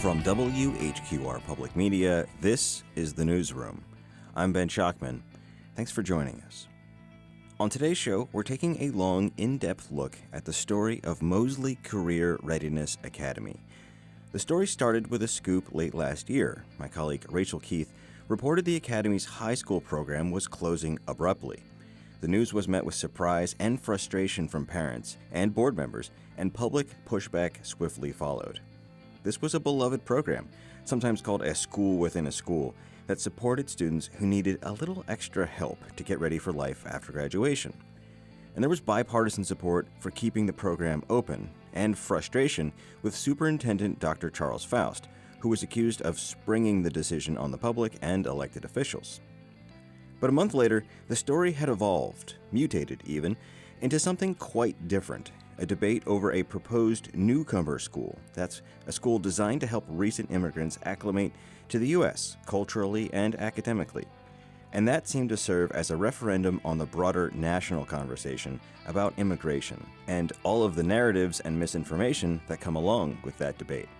From WHQR Public Media, this is The Newsroom. I'm Ben Schachman. Thanks for joining us. On today's show, we're taking a long, in-depth look at the story of Mosley Career Readiness Academy. The story started with a scoop late last year. My colleague Rachel Keith reported the Academy's high school program was closing abruptly. The news was met with surprise and frustration from parents and board members, and public pushback swiftly followed. This was a beloved program, sometimes called a school within a school, that supported students who needed a little extra help to get ready for life after graduation. And there was bipartisan support for keeping the program open, and frustration with Superintendent Dr. Charles Faust, who was accused of springing the decision on the public and elected officials. But a month later, the story had evolved, mutated even, into something quite different. A debate over a proposed newcomer school. That's a school designed to help recent immigrants acclimate to the U.S. culturally and academically. And that seemed to serve as a referendum on the broader national conversation about immigration and all of the narratives and misinformation that come along with that debate.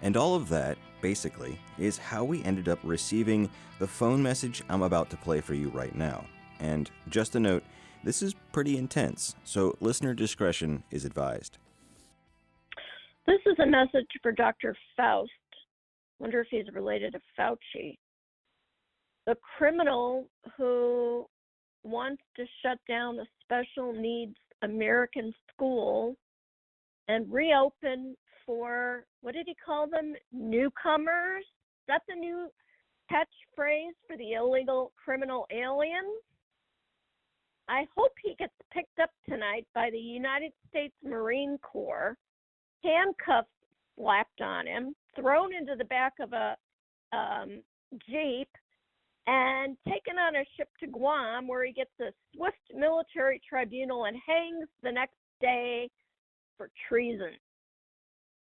And all of that, basically, is how we ended up receiving the phone message I'm about to play for you right now. And just a note, this is pretty intense, so listener discretion is advised. This is a message for Dr. Faust. Wonder if he's related to Fauci. The criminal who wants to shut down a special needs American school and reopen for, what did he call them? Newcomers? Is that the new catchphrase for the illegal criminal aliens? I hope he gets picked up tonight by the United States Marine Corps, handcuffs slapped on him, thrown into the back of a Jeep, and taken on a ship to Guam, where he gets a swift military tribunal and hangs the next day for treason.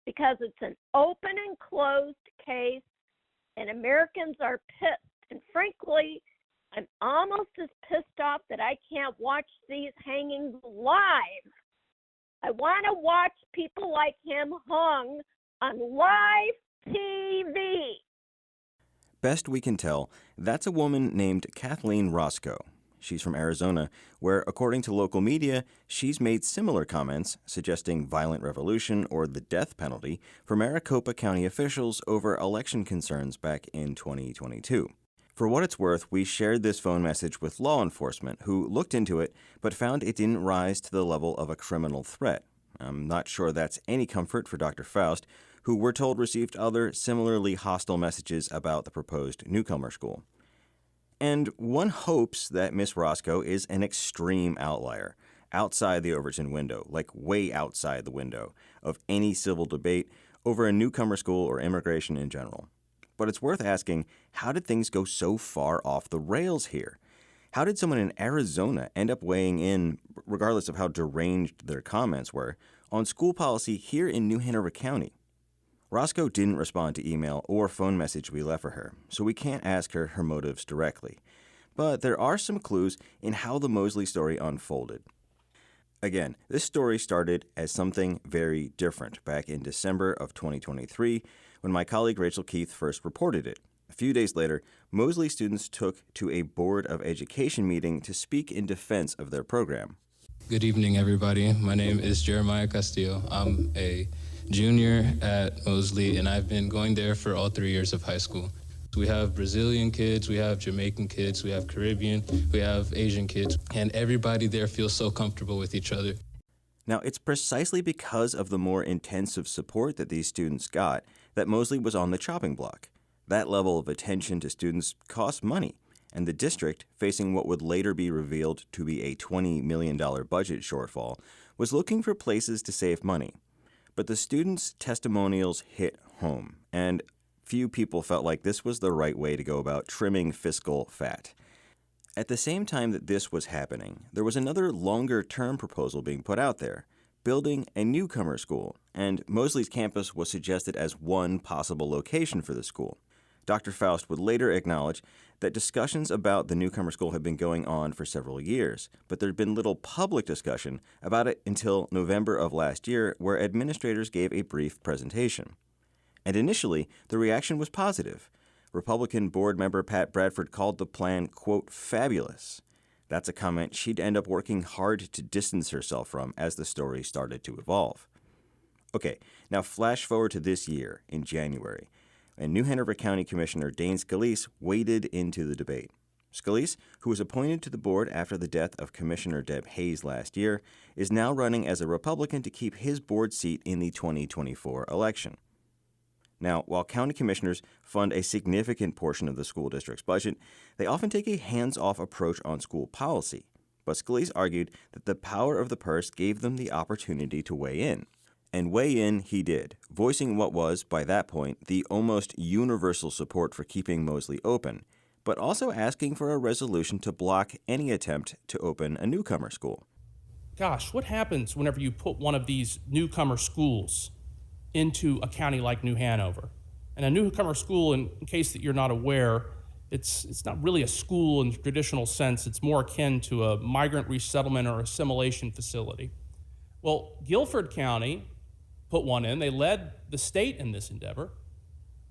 Because it's an open and closed case, and Americans are pissed. And frankly, I'm almost as pissed off that I can't watch these hangings live. I want to watch people like him hung on live TV. Best we can tell, that's a woman named Kathleen Roscoe. She's from Arizona, where, according to local media, she's made similar comments suggesting violent revolution or the death penalty for Maricopa County officials over election concerns back in 2022. For what it's worth, we shared this phone message with law enforcement, who looked into it but found it didn't rise to the level of a criminal threat. I'm not sure that's any comfort for Dr. Faust, who we're told received other similarly hostile messages about the proposed newcomer school. And one hopes that Miss Roscoe is an extreme outlier, outside the Overton window, like way outside the window, of any civil debate over a newcomer school or immigration in general. But it's worth asking, how did things go so far off the rails here? How did someone in Arizona end up weighing in, regardless of how deranged their comments were, on school policy here in New Hanover County? Roscoe didn't respond to email or phone message we left for her, so we can't ask her her motives directly. But there are some clues in how the Mosley story unfolded. Again, this story started as something very different back in December of 2023, when my colleague Rachel Keith first reported it. A few days later, Mosley students took to a Board of Education meeting to speak in defense of their program. Good evening, everybody. My name is Jeremiah Castillo. I'm a junior at Mosley, and I've been going there for all 3 years of high school. We have Brazilian kids, we have Jamaican kids, we have Caribbean, we have Asian kids, and everybody there feels so comfortable with each other. Now, it's precisely because of the more intensive support that these students got that Mosley was on the chopping block. That level of attention to students cost money, and the district, facing what would later be revealed to be a $20 million budget shortfall, was looking for places to save money. But the students' testimonials hit home, and few people felt like this was the right way to go about trimming fiscal fat. At the same time that this was happening, there was another longer-term proposal being put out there, building a newcomer school, and Mosley's campus was suggested as one possible location for the school. Dr. Faust would later acknowledge that discussions about the newcomer school had been going on for several years, but there had been little public discussion about it until November of last year, where administrators gave a brief presentation. And initially, the reaction was positive. Republican board member Pat Bradford called the plan, quote, fabulous. That's a comment she'd end up working hard to distance herself from as the story started to evolve. Okay, now flash forward to this year, in January, and New Hanover County Commissioner Dane Scalise waded into the debate. Scalise, who was appointed to the board after the death of Commissioner Deb Hayes last year, is now running as a Republican to keep his board seat in the 2024 election. Now, while county commissioners fund a significant portion of the school district's budget, they often take a hands-off approach on school policy. But Scalise argued that the power of the purse gave them the opportunity to weigh in. And weigh in he did, voicing what was, by that point, the almost universal support for keeping Mosley open, but also asking for a resolution to block any attempt to open a newcomer school. Gosh, what happens whenever you put one of these newcomer schools into a county like New Hanover? And a newcomer school, in case that you're not aware, it's not really a school in the traditional sense. It's more akin to a migrant resettlement or assimilation facility. Well, Guilford County put one in. They led the state in this endeavor.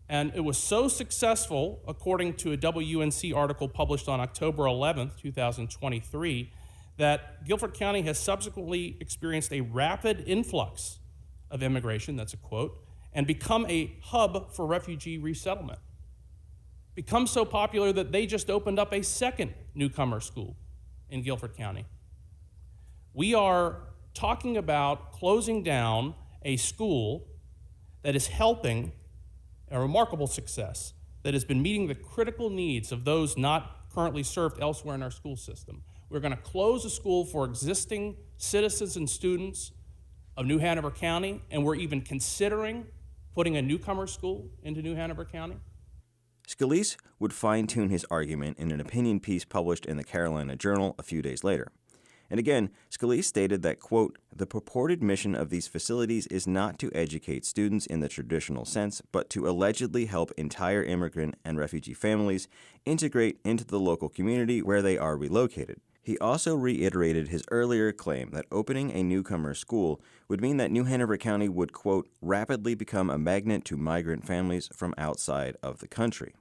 And it was so successful, according to a WUNC article published on October 11th, 2023, that Guilford County has subsequently experienced a rapid influx of immigration, that's a quote, and become a hub for refugee resettlement. Become so popular that they just opened up a second newcomer school in Guilford County. We are talking about closing down a school that is helping a remarkable success that has been meeting the critical needs of those not currently served elsewhere in our school system. We're going to close a school for existing citizens and students of New Hanover County, and we're even considering putting a newcomer school into New Hanover County. Scalise would fine-tune his argument in an opinion piece published in the Carolina Journal a few days later. And again, Scalise stated that, quote, the purported mission of these facilities is not to educate students in the traditional sense, but to allegedly help entire immigrant and refugee families integrate into the local community where they are relocated. He also reiterated his earlier claim that opening a newcomer school would mean that New Hanover County would, quote, rapidly become a magnet to migrant families from outside of the country.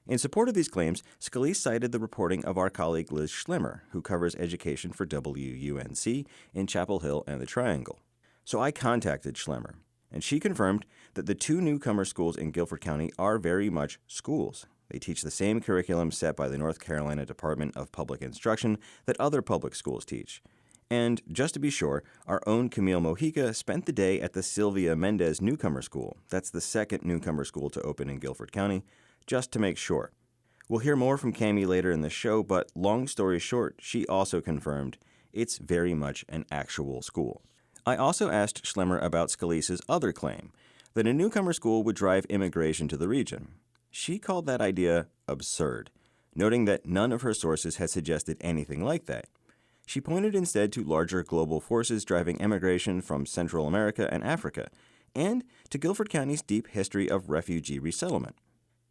In support of these claims, Scalise cited the reporting of our colleague Liz Schlimmer, who covers education for WUNC in Chapel Hill and the Triangle. So I contacted Schlimmer, and she confirmed that the two newcomer schools in Guilford County are very much schools. They teach the same curriculum set by the North Carolina Department of Public Instruction that other public schools teach. And, just to be sure, our own Camille Mojica spent the day at the Sylvia Mendez Newcomer School. That's the second newcomer school to open in Guilford County, just to make sure. We'll hear more from Cami later in the show, but long story short, she also confirmed it's very much an actual school. I also asked Schlimmer about Scalise's other claim, that a newcomer school would drive immigration to the region. She called that idea absurd, noting that none of her sources had suggested anything like that. She pointed instead to larger global forces driving immigration from Central America and Africa, and to Guilford County's deep history of refugee resettlement.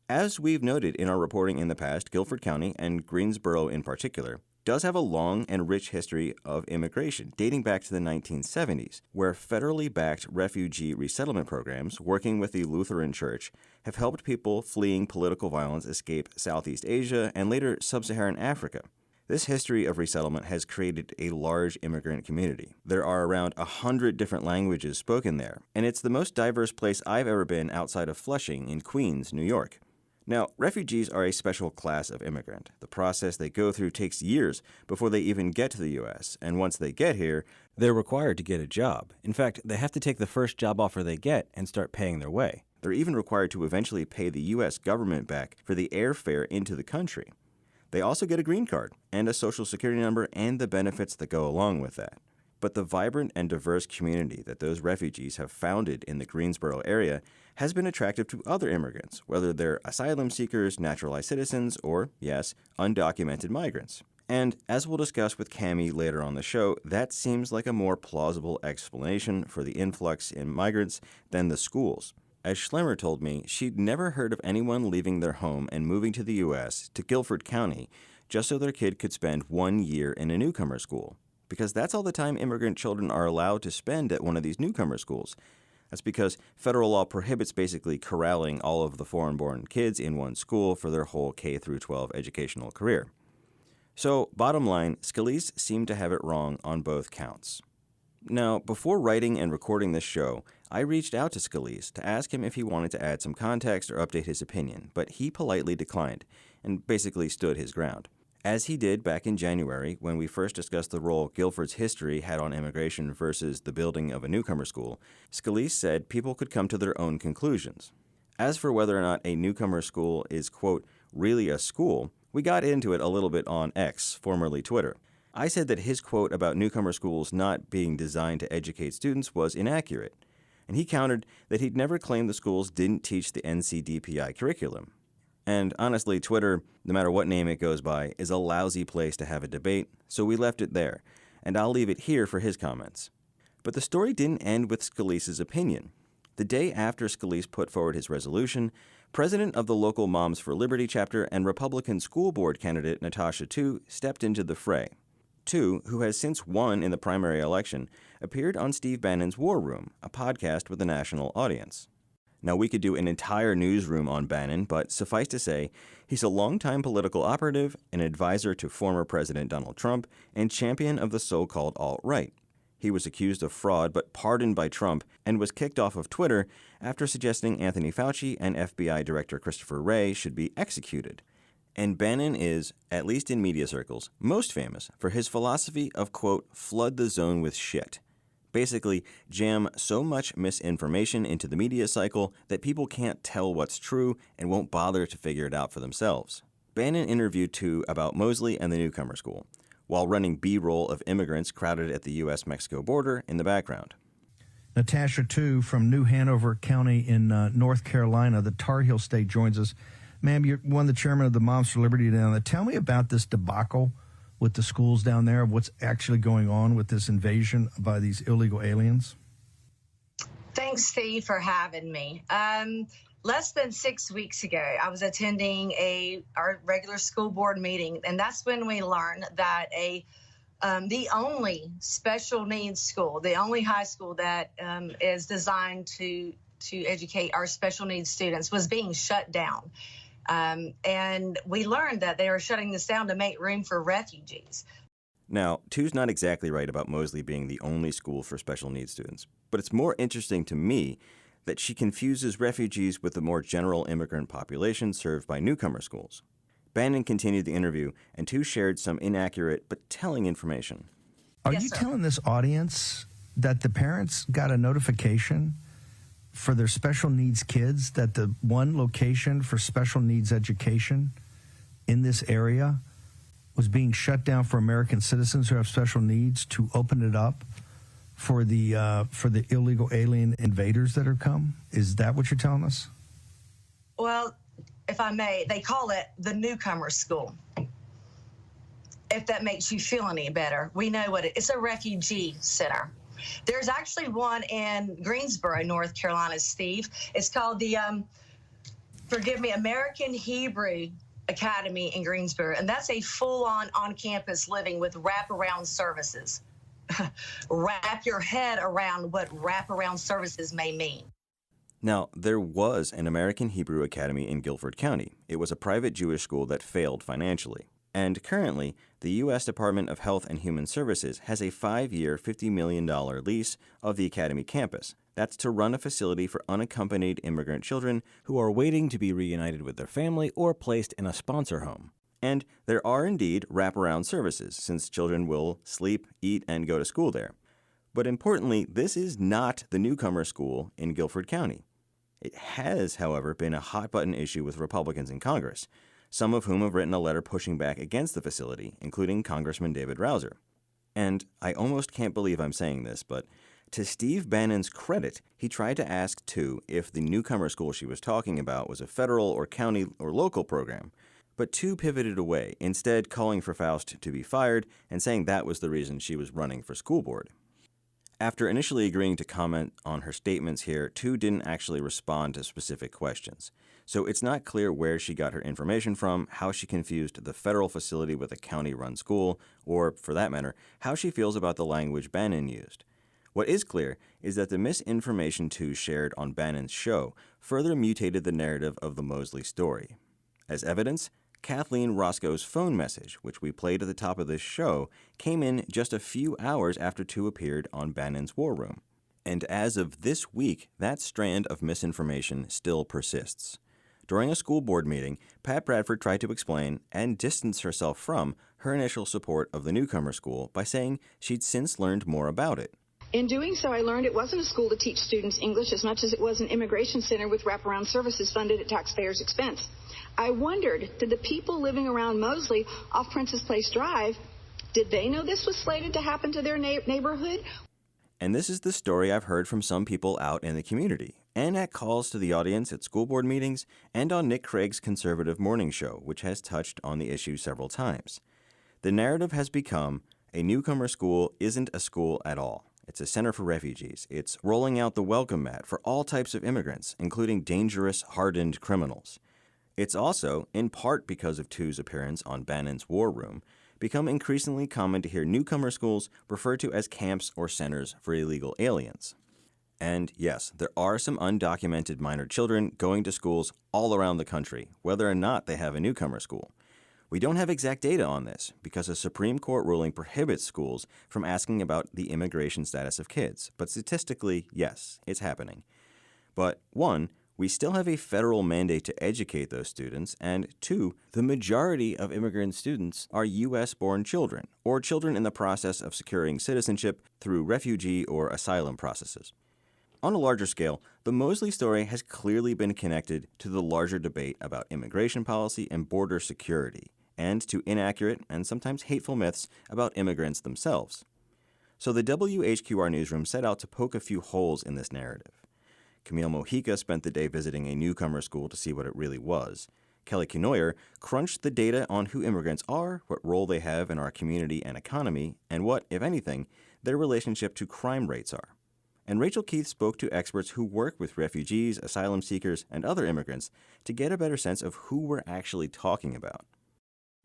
As we've noted in our reporting in the past, Guilford County, and Greensboro in particular, does have a long and rich history of immigration dating back to the 1970s, where federally backed refugee resettlement programs working with the Lutheran Church have helped people fleeing political violence escape Southeast Asia and later Sub-Saharan Africa. This history of resettlement has created a large immigrant community. There are around 100 different languages spoken there, and it's the most diverse place I've ever been outside of Flushing in Queens, New York. Now, refugees are a special class of immigrant. The process they go through takes years before they even get to the U.S., and once they get here, they're required to get a job. In fact, they have to take the first job offer they get and start paying their way. They're even required to eventually pay the U.S. government back for the airfare into the country. They also get a green card and a social security number and the benefits that go along with that. But the vibrant and diverse community that those refugees have founded in the Greensboro area has been attractive to other immigrants, whether they're asylum seekers, naturalized citizens, or, yes, undocumented migrants. And as we'll discuss with Cami later on the show, that seems like a more plausible explanation for the influx in migrants than the schools. As Schlimmer told me, she'd never heard of anyone leaving their home and moving to the U.S., to Guilford County, just so their kid could spend 1 year in a newcomer school. Because that's all the time immigrant children are allowed to spend at one of these newcomer schools. That's because federal law prohibits basically corralling all of the foreign-born kids in one school for their whole K through 12 educational career. So, bottom line, Scalise seemed to have it wrong on both counts. Now, before writing and recording this show, I reached out to Scalise to ask him if he wanted to add some context or update his opinion, but he politely declined and basically stood his ground. As he did back in January when we first discussed the role Guilford's history had on immigration versus the building of a newcomer school, Scalise said people could come to their own conclusions. As for whether or not a newcomer school is, quote, really a school, we got into it a little bit on X, formerly Twitter. I said that his quote about newcomer schools not being designed to educate students was inaccurate, and he countered that he'd never claimed the schools didn't teach the NCDPI curriculum. And honestly, Twitter, no matter what name it goes by, is a lousy place to have a debate, so we left it there, and I'll leave it here for his comments. But the story didn't end with Scalise's opinion. The day after Scalise put forward his resolution, president of the local Moms for Liberty chapter and Republican school board candidate Natasha Tu stepped into the fray. Tu, who has since won in the primary election, appeared on Steve Bannon's War Room, a podcast with a national audience. Now, we could do an entire newsroom on Bannon, but suffice to say, he's a longtime political operative, an advisor to former President Donald Trump, and champion of the so-called alt-right. He was accused of fraud but pardoned by Trump and was kicked off of Twitter after suggesting Anthony Fauci and FBI Director Christopher Wray should be executed. And Bannon is, at least in media circles, most famous for his philosophy of, quote, flood the zone with shit. Basically, jam so much misinformation into the media cycle that people can't tell what's true and won't bother to figure it out for themselves. Bannon interviewed Tu about Mosley and the newcomer school, while running B-roll of immigrants crowded at the U.S.-Mexico border in the background. Natasha Tu from New Hanover County in North Carolina, the Tar Heel State, joins us. Ma'am, you're one of the chairman of the Moms for Liberty down there. Tell me about this debacle with the schools down there, what's actually going on with this invasion by these illegal aliens? Thanks, Steve, for having me. Less than 6 weeks ago, I was attending our regular school board meeting, and that's when we learned that the only special needs school, the only high school that is designed to educate our special needs students, was being shut down. And we learned that they were shutting this down to make room for refugees. Now, Tu's not exactly right about Mosley being the only school for special needs students, but it's more interesting to me that she confuses refugees with the more general immigrant population served by newcomer schools. Bannon continued the interview, and Tu shared some inaccurate but telling information. Are Yes, you sir. telling this audience that the parents got a notification for their special needs kids that the one location for special needs education in this area was being shut down for American citizens who have special needs, to open it up for the illegal alien invaders that have come? Is that what you're telling us? Well, if I may, they call it the newcomer school. If that makes you feel any better, we know what it's a refugee center. There's actually one in Greensboro, North Carolina, Steve. It's called the, American Hebrew Academy in Greensboro, and that's a full-on on-campus living with wraparound services. Wrap your head around what wraparound services may mean. Now, there was an American Hebrew Academy in Guilford County. It was a private Jewish school that failed financially. And currently, the U.S. Department of Health and Human Services has a 5-year, $50 million lease of the Academy campus. That's to run a facility for unaccompanied immigrant children who are waiting to be reunited with their family or placed in a sponsor home. And there are indeed wraparound services, since children will sleep, eat, and go to school there. But importantly, this is not the newcomer school in Guilford County. It has, however, been a hot-button issue with Republicans in Congress, some of whom have written a letter pushing back against the facility, including Congressman David Rouser. And I almost can't believe I'm saying this, but to Steve Bannon's credit, he tried to ask Tu if the newcomer school she was talking about was a federal or county or local program. But Tu pivoted away, instead calling for Faust to be fired and saying that was the reason she was running for school board. After initially agreeing to comment on her statements here, Tu didn't actually respond to specific questions. So it's not clear where she got her information from, how she confused the federal facility with a county-run school, or, for that matter, how she feels about the language Bannon used. What is clear is that the misinformation Tews shared on Bannon's show further mutated the narrative of the Mosley story. As evidence, Kathleen Roscoe's phone message, which we played at the top of this show, came in just a few hours after Tews appeared on Bannon's War Room. And as of this week, that strand of misinformation still persists. During a school board meeting, Pat Bradford tried to explain and distance herself from her initial support of the newcomer school by saying she'd since learned more about it. In doing so, I learned it wasn't a school to teach students English as much as it was an immigration center with wraparound services funded at taxpayers' expense. I wondered, did the people living around Mosley off Princess Place Drive, did they know this was slated to happen to their neighborhood? And this is the story I've heard from some people out in the community, and at calls to the audience at school board meetings, and on Nick Craig's conservative morning show, which has touched on the issue several times. The narrative has become, a newcomer school isn't a school at all. It's a center for refugees. It's rolling out the welcome mat for all types of immigrants, including dangerous, hardened criminals. It's also, in part because of Tews' appearance on Bannon's War Room, become increasingly common to hear newcomer schools referred to as camps or centers for illegal aliens. And yes, there are some undocumented minor children going to schools all around the country, whether or not they have a newcomer school. We don't have exact data on this because a Supreme Court ruling prohibits schools from asking about the immigration status of kids. But statistically, yes, it's happening. But one, we still have a federal mandate to educate those students, and two, the majority of immigrant students are U.S.-born children, or children in the process of securing citizenship through refugee or asylum processes. On a larger scale, the Mosley story has clearly been connected to the larger debate about immigration policy and border security, and to inaccurate and sometimes hateful myths about immigrants themselves. So the WHQR newsroom set out to poke a few holes in this narrative. Camille Mojica spent the day visiting a newcomer school to see what it really was. Kelly Kenoyer crunched the data on who immigrants are, what role they have in our community and economy, and what, if anything, their relationship to crime rates are. And Rachel Keith spoke to experts who work with refugees, asylum seekers, and other immigrants to get a better sense of who we're actually talking about.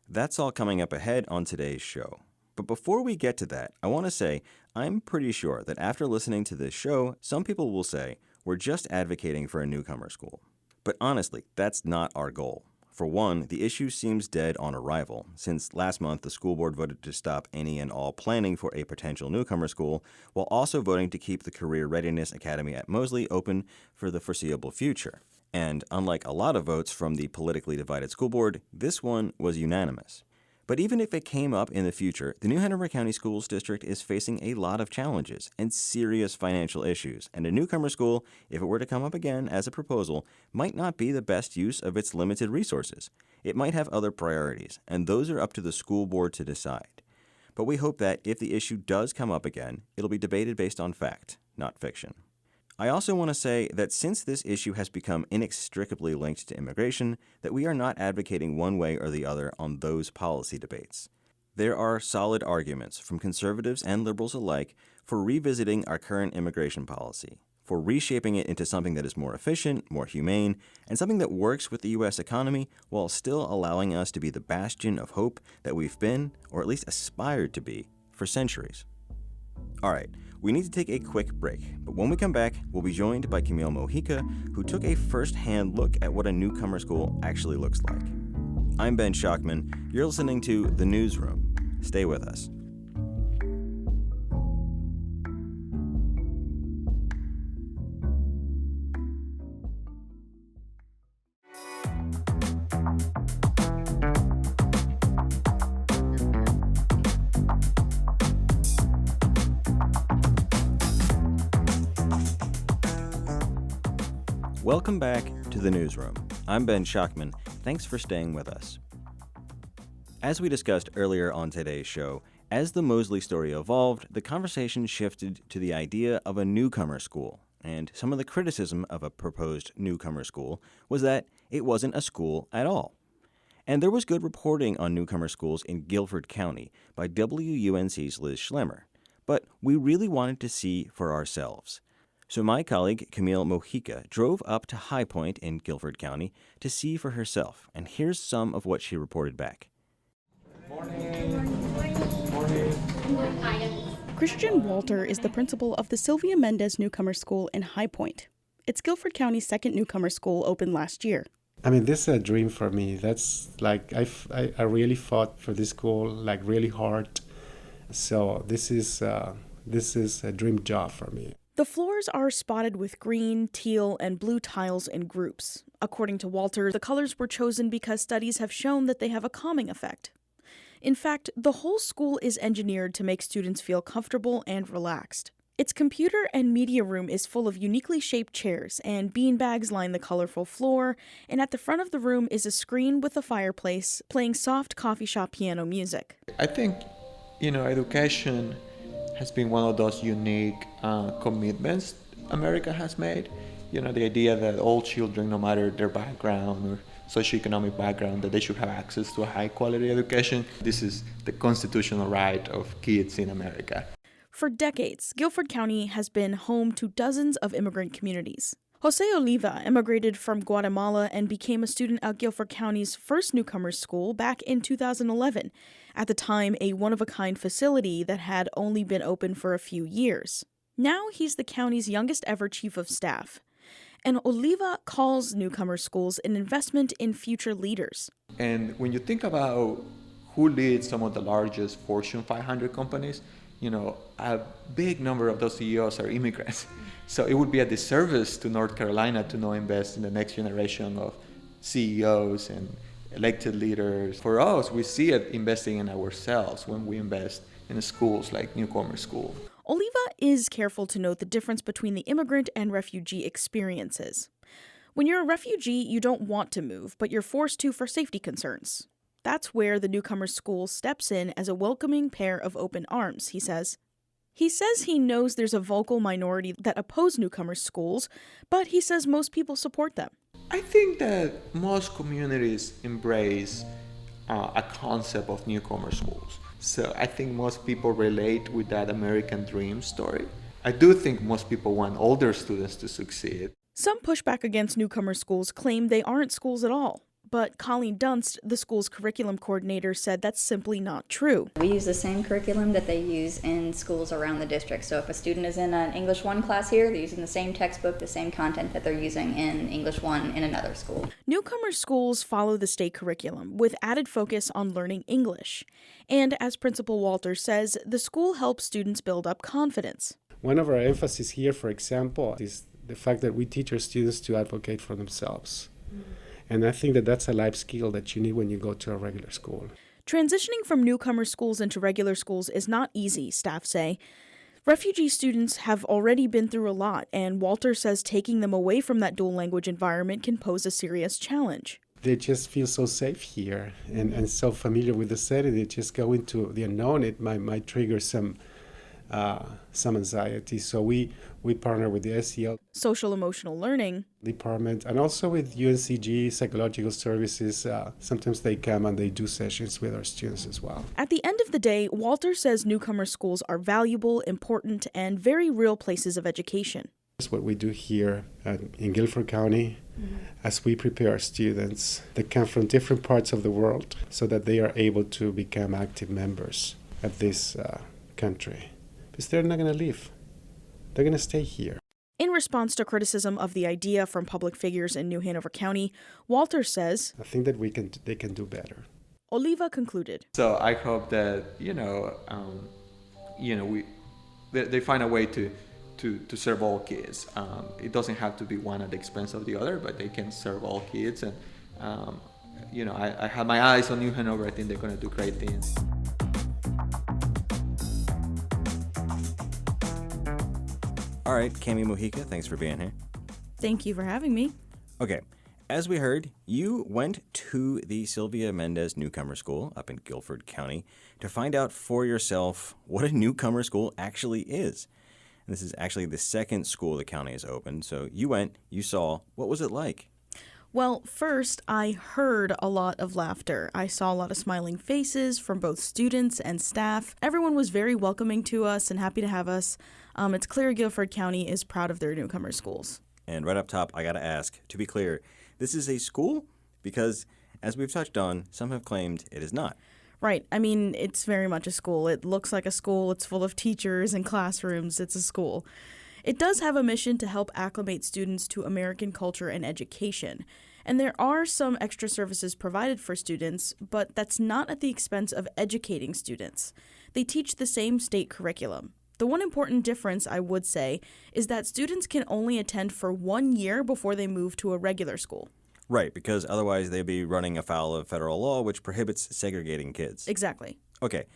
That's all coming up ahead on today's show. But before we get to that, I want to say I'm pretty sure that after listening to this show, some people will say, we're just advocating for a newcomer school. But honestly, that's not our goal. For one, the issue seems dead on arrival, since last month the school board voted to stop any and all planning for a potential newcomer school, while also voting to keep the Career Readiness Academy at Mosley open for the foreseeable future. And unlike a lot of votes from the politically divided school board, this one was unanimous. But even if it came up in the future, the new Hanover County Schools district is facing a lot of challenges and serious financial issues, and a newcomer school, if it were to come up again as a proposal, might not be the best use of its limited resources. It might have other priorities, and those are up to the school board to decide. But we hope that if the issue does come up again, it'll be debated based on fact, not fiction. I also want to say that since this issue has become inextricably linked to immigration, that we are not advocating one way or the other on those policy debates. There are solid arguments from conservatives and liberals alike for revisiting our current immigration policy, for reshaping it into something that is more efficient, more humane, and something that works with the U.S. economy while still allowing us to be the bastion of hope that we've been, or at least aspired to be, for centuries. All right. We need to take a quick break, but when we come back, we'll be joined by Camille Mojica, who took a first-hand look at what a newcomer school actually looks like. I'm Ben Schockman. You're listening to The Newsroom. Stay with us. Welcome back to The Newsroom. I'm Ben Schockman. Thanks for staying with us. As we discussed earlier on today's show, as the Mosley story evolved, the conversation shifted to the idea of a newcomer school, and some of the criticism of a proposed newcomer school was that it wasn't a school at all. And there was good reporting on newcomer schools in Guilford County by WUNC's Liz Schlemmer, but we really wanted to see for ourselves. So my colleague, Camille Mojica, drove up to High Point in Guilford County to see for herself, and here's some of what she reported back. Morning. Morning. Hi. Christian Walter is the principal of the Sylvia Mendez Newcomer School in High Point. It's Guilford County's second newcomer school, opened last year. I mean, this is a dream for me. That's like, I really fought for this school, like really hard. So this is a dream job for me. The floors are spotted with green, teal, and blue tiles in groups. According to Walter, the colors were chosen because studies have shown that they have a calming effect. In fact, the whole school is engineered to make students feel comfortable and relaxed. Its computer and media room is full of uniquely shaped chairs, and beanbags line the colorful floor, and at the front of the room is a screen with a fireplace playing soft coffee shop piano music. I think, education has been one of those unique commitments America has made. The idea that all children, no matter their background or socioeconomic background, that they should have access to a high-quality education. This is the constitutional right of kids in America. For decades, Guilford County has been home to dozens of immigrant communities. Jose Oliva immigrated from Guatemala and became a student at Guilford County's first newcomers school back in 2011, at the time a one-of-a-kind facility that had only been open for a few years. Now he's the county's youngest ever chief of staff. And Oliva calls newcomer schools an investment in future leaders. And when you think about who leads some of the largest Fortune 500 companies, a big number of those CEOs are immigrants. So it would be a disservice to North Carolina to not invest in the next generation of CEOs and elected leaders. For us, we see it investing in ourselves when we invest in schools like Newcomer School. Oliva is careful to note the difference between the immigrant and refugee experiences. When you're a refugee, you don't want to move, but you're forced to for safety concerns. That's where the newcomer school steps in as a welcoming pair of open arms, he says. He says he knows there's a vocal minority that oppose newcomer schools, but he says most people support them. I think that most communities embrace a concept of newcomer schools. So I think most people relate with that American dream story. I do think most people want older students to succeed. Some pushback against newcomer schools claim they aren't schools at all. But Colleen Dunst, the school's curriculum coordinator, said that's simply not true. We use the same curriculum that they use in schools around the district. So if a student is in an English 1 class here, they're using the same textbook, the same content that they're using in English 1 in another school. Newcomer schools follow the state curriculum with added focus on learning English. And as Principal Walter says, the school helps students build up confidence. One of our emphasis here, for example, is the fact that we teach our students to advocate for themselves. And I think that that's a life skill that you need when you go to a regular school. Transitioning from newcomer schools into regular schools is not easy, staff say. Refugee students have already been through a lot, and Walter says taking them away from that dual language environment can pose a serious challenge. They just feel so safe here and so familiar with the setting. They just go into the unknown. It might trigger some anxiety. So we partner with the SEL Social Emotional Learning department and also with UNCG Psychological Services. Sometimes they come and they do sessions with our students as well. At the end of the day, Walter says newcomer schools are valuable, important, and very real places of education. That's what we do here in Guilford County as we prepare our students that come from different parts of the world so that they are able to become active members of this country. Because they're not going to leave. They're going to stay here. In response to criticism of the idea from public figures in New Hanover County, Walter says, I think that they can do better. Oliva concluded. So I hope that, they find a way to serve all kids. It doesn't have to be one at the expense of the other, but they can serve all kids. And, I have my eyes on New Hanover. I think they're going to do great things. All right, Cami Mojica, thanks for being here. Thank you for having me. Okay, as we heard, you went to the Sylvia Mendez Newcomer School up in Guilford County to find out for yourself what a newcomer school actually is. And this is actually the second school the county has opened, so you went, you saw, what was it like? Well, first, I heard a lot of laughter. I saw a lot of smiling faces from both students and staff. Everyone was very welcoming to us and happy to have us. It's clear Guilford County is proud of their newcomer schools. And right up top, I got to ask, to be clear, this is a school? Because, as we've touched on, some have claimed it is not. Right. I mean, it's very much a school. It looks like a school. It's full of teachers and classrooms. It's a school. It does have a mission to help acclimate students to American culture and education. And there are some extra services provided for students, but that's not at the expense of educating students. They teach the same state curriculum. The one important difference, I would say, is that students can only attend for 1 year before they move to a regular school. Right, because otherwise they'd be running afoul of federal law, which prohibits segregating kids. Exactly. Okay,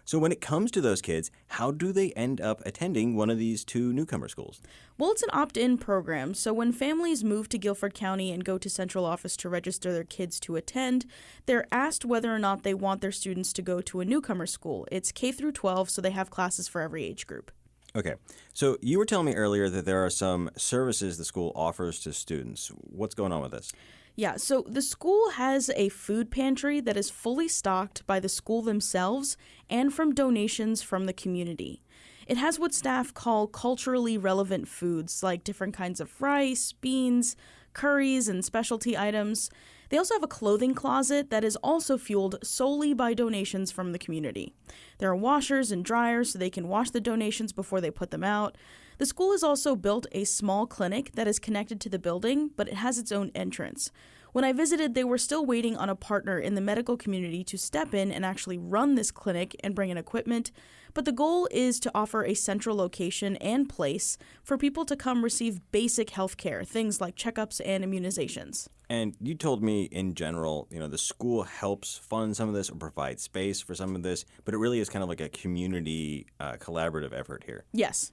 so when it comes to those kids, how do they end up attending one of these two newcomer schools? Well, it's an opt-in program, so when families move to Guilford County and go to central office to register their kids to attend, they're asked whether or not they want their students to go to a newcomer school. It's K through 12, so they have classes for every age group. Okay, so you were telling me earlier that there are some services the school offers to students. What's going on with this? Yeah, so the school has a food pantry that is fully stocked by the school themselves and from donations from the community. It has what staff call culturally relevant foods, like different kinds of rice, beans, curries, and specialty items. They also have a clothing closet that is also fueled solely by donations from the community. There are washers and dryers so they can wash the donations before they put them out. The school has also built a small clinic that is connected to the building, but it has its own entrance. When I visited, they were still waiting on a partner in the medical community to step in and actually run this clinic and bring in equipment. But the goal is to offer a central location and place for people to come receive basic health care, things like checkups and immunizations. And you told me in general, the school helps fund some of this or provide space for some of this, but it really is kind of like a community collaborative effort here. Yes.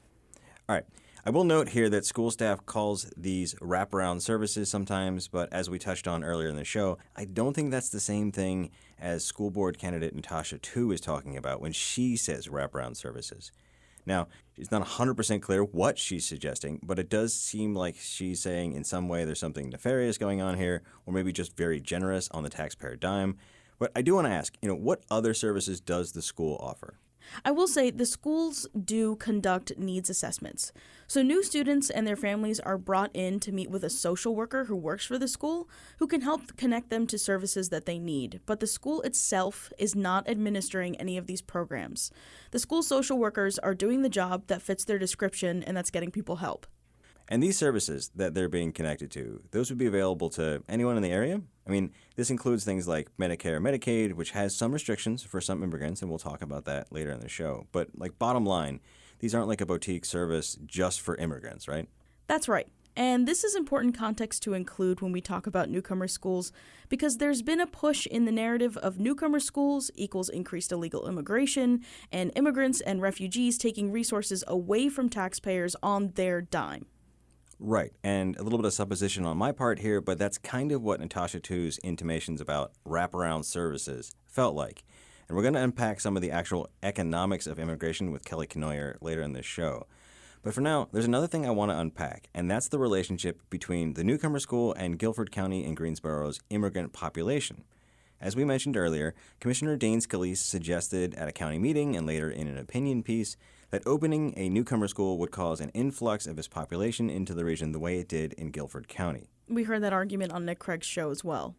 All right. I will note here that school staff calls these wraparound services sometimes, but as we touched on earlier in the show, I don't think that's the same thing as school board candidate Natasha Tu is talking about when she says wraparound services. Now, it's not 100% clear what she's suggesting, but it does seem like she's saying in some way there's something nefarious going on here, or maybe just very generous on the taxpayer dime. But I do want to ask, what other services does the school offer? I will say the schools do conduct needs assessments. So new students and their families are brought in to meet with a social worker who works for the school who can help connect them to services that they need. But the school itself is not administering any of these programs. The school social workers are doing the job that fits their description, and that's getting people help. And these services that they're being connected to, those would be available to anyone in the area? I mean, this includes things like Medicare, Medicaid, which has some restrictions for some immigrants, and we'll talk about that later in the show. But, bottom line, these aren't like a boutique service just for immigrants, right? That's right. And this is important context to include when we talk about newcomer schools, because there's been a push in the narrative of newcomer schools equals increased illegal immigration, and immigrants and refugees taking resources away from taxpayers on their dime. Right, and a little bit of supposition on my part here, but that's kind of what Natasha Tu's intimations about wraparound services felt like. And we're going to unpack some of the actual economics of immigration with Kelly Knoyer later in this show. But for now, there's another thing I want to unpack, and that's the relationship between the newcomer school and Guilford County and Greensboro's immigrant population. As we mentioned earlier, Commissioner Dane Scalise suggested at a county meeting and later in an opinion piece that opening a newcomer school would cause an influx of his population into the region the way it did in Guilford County. We heard that argument on Nick Craig's show as well.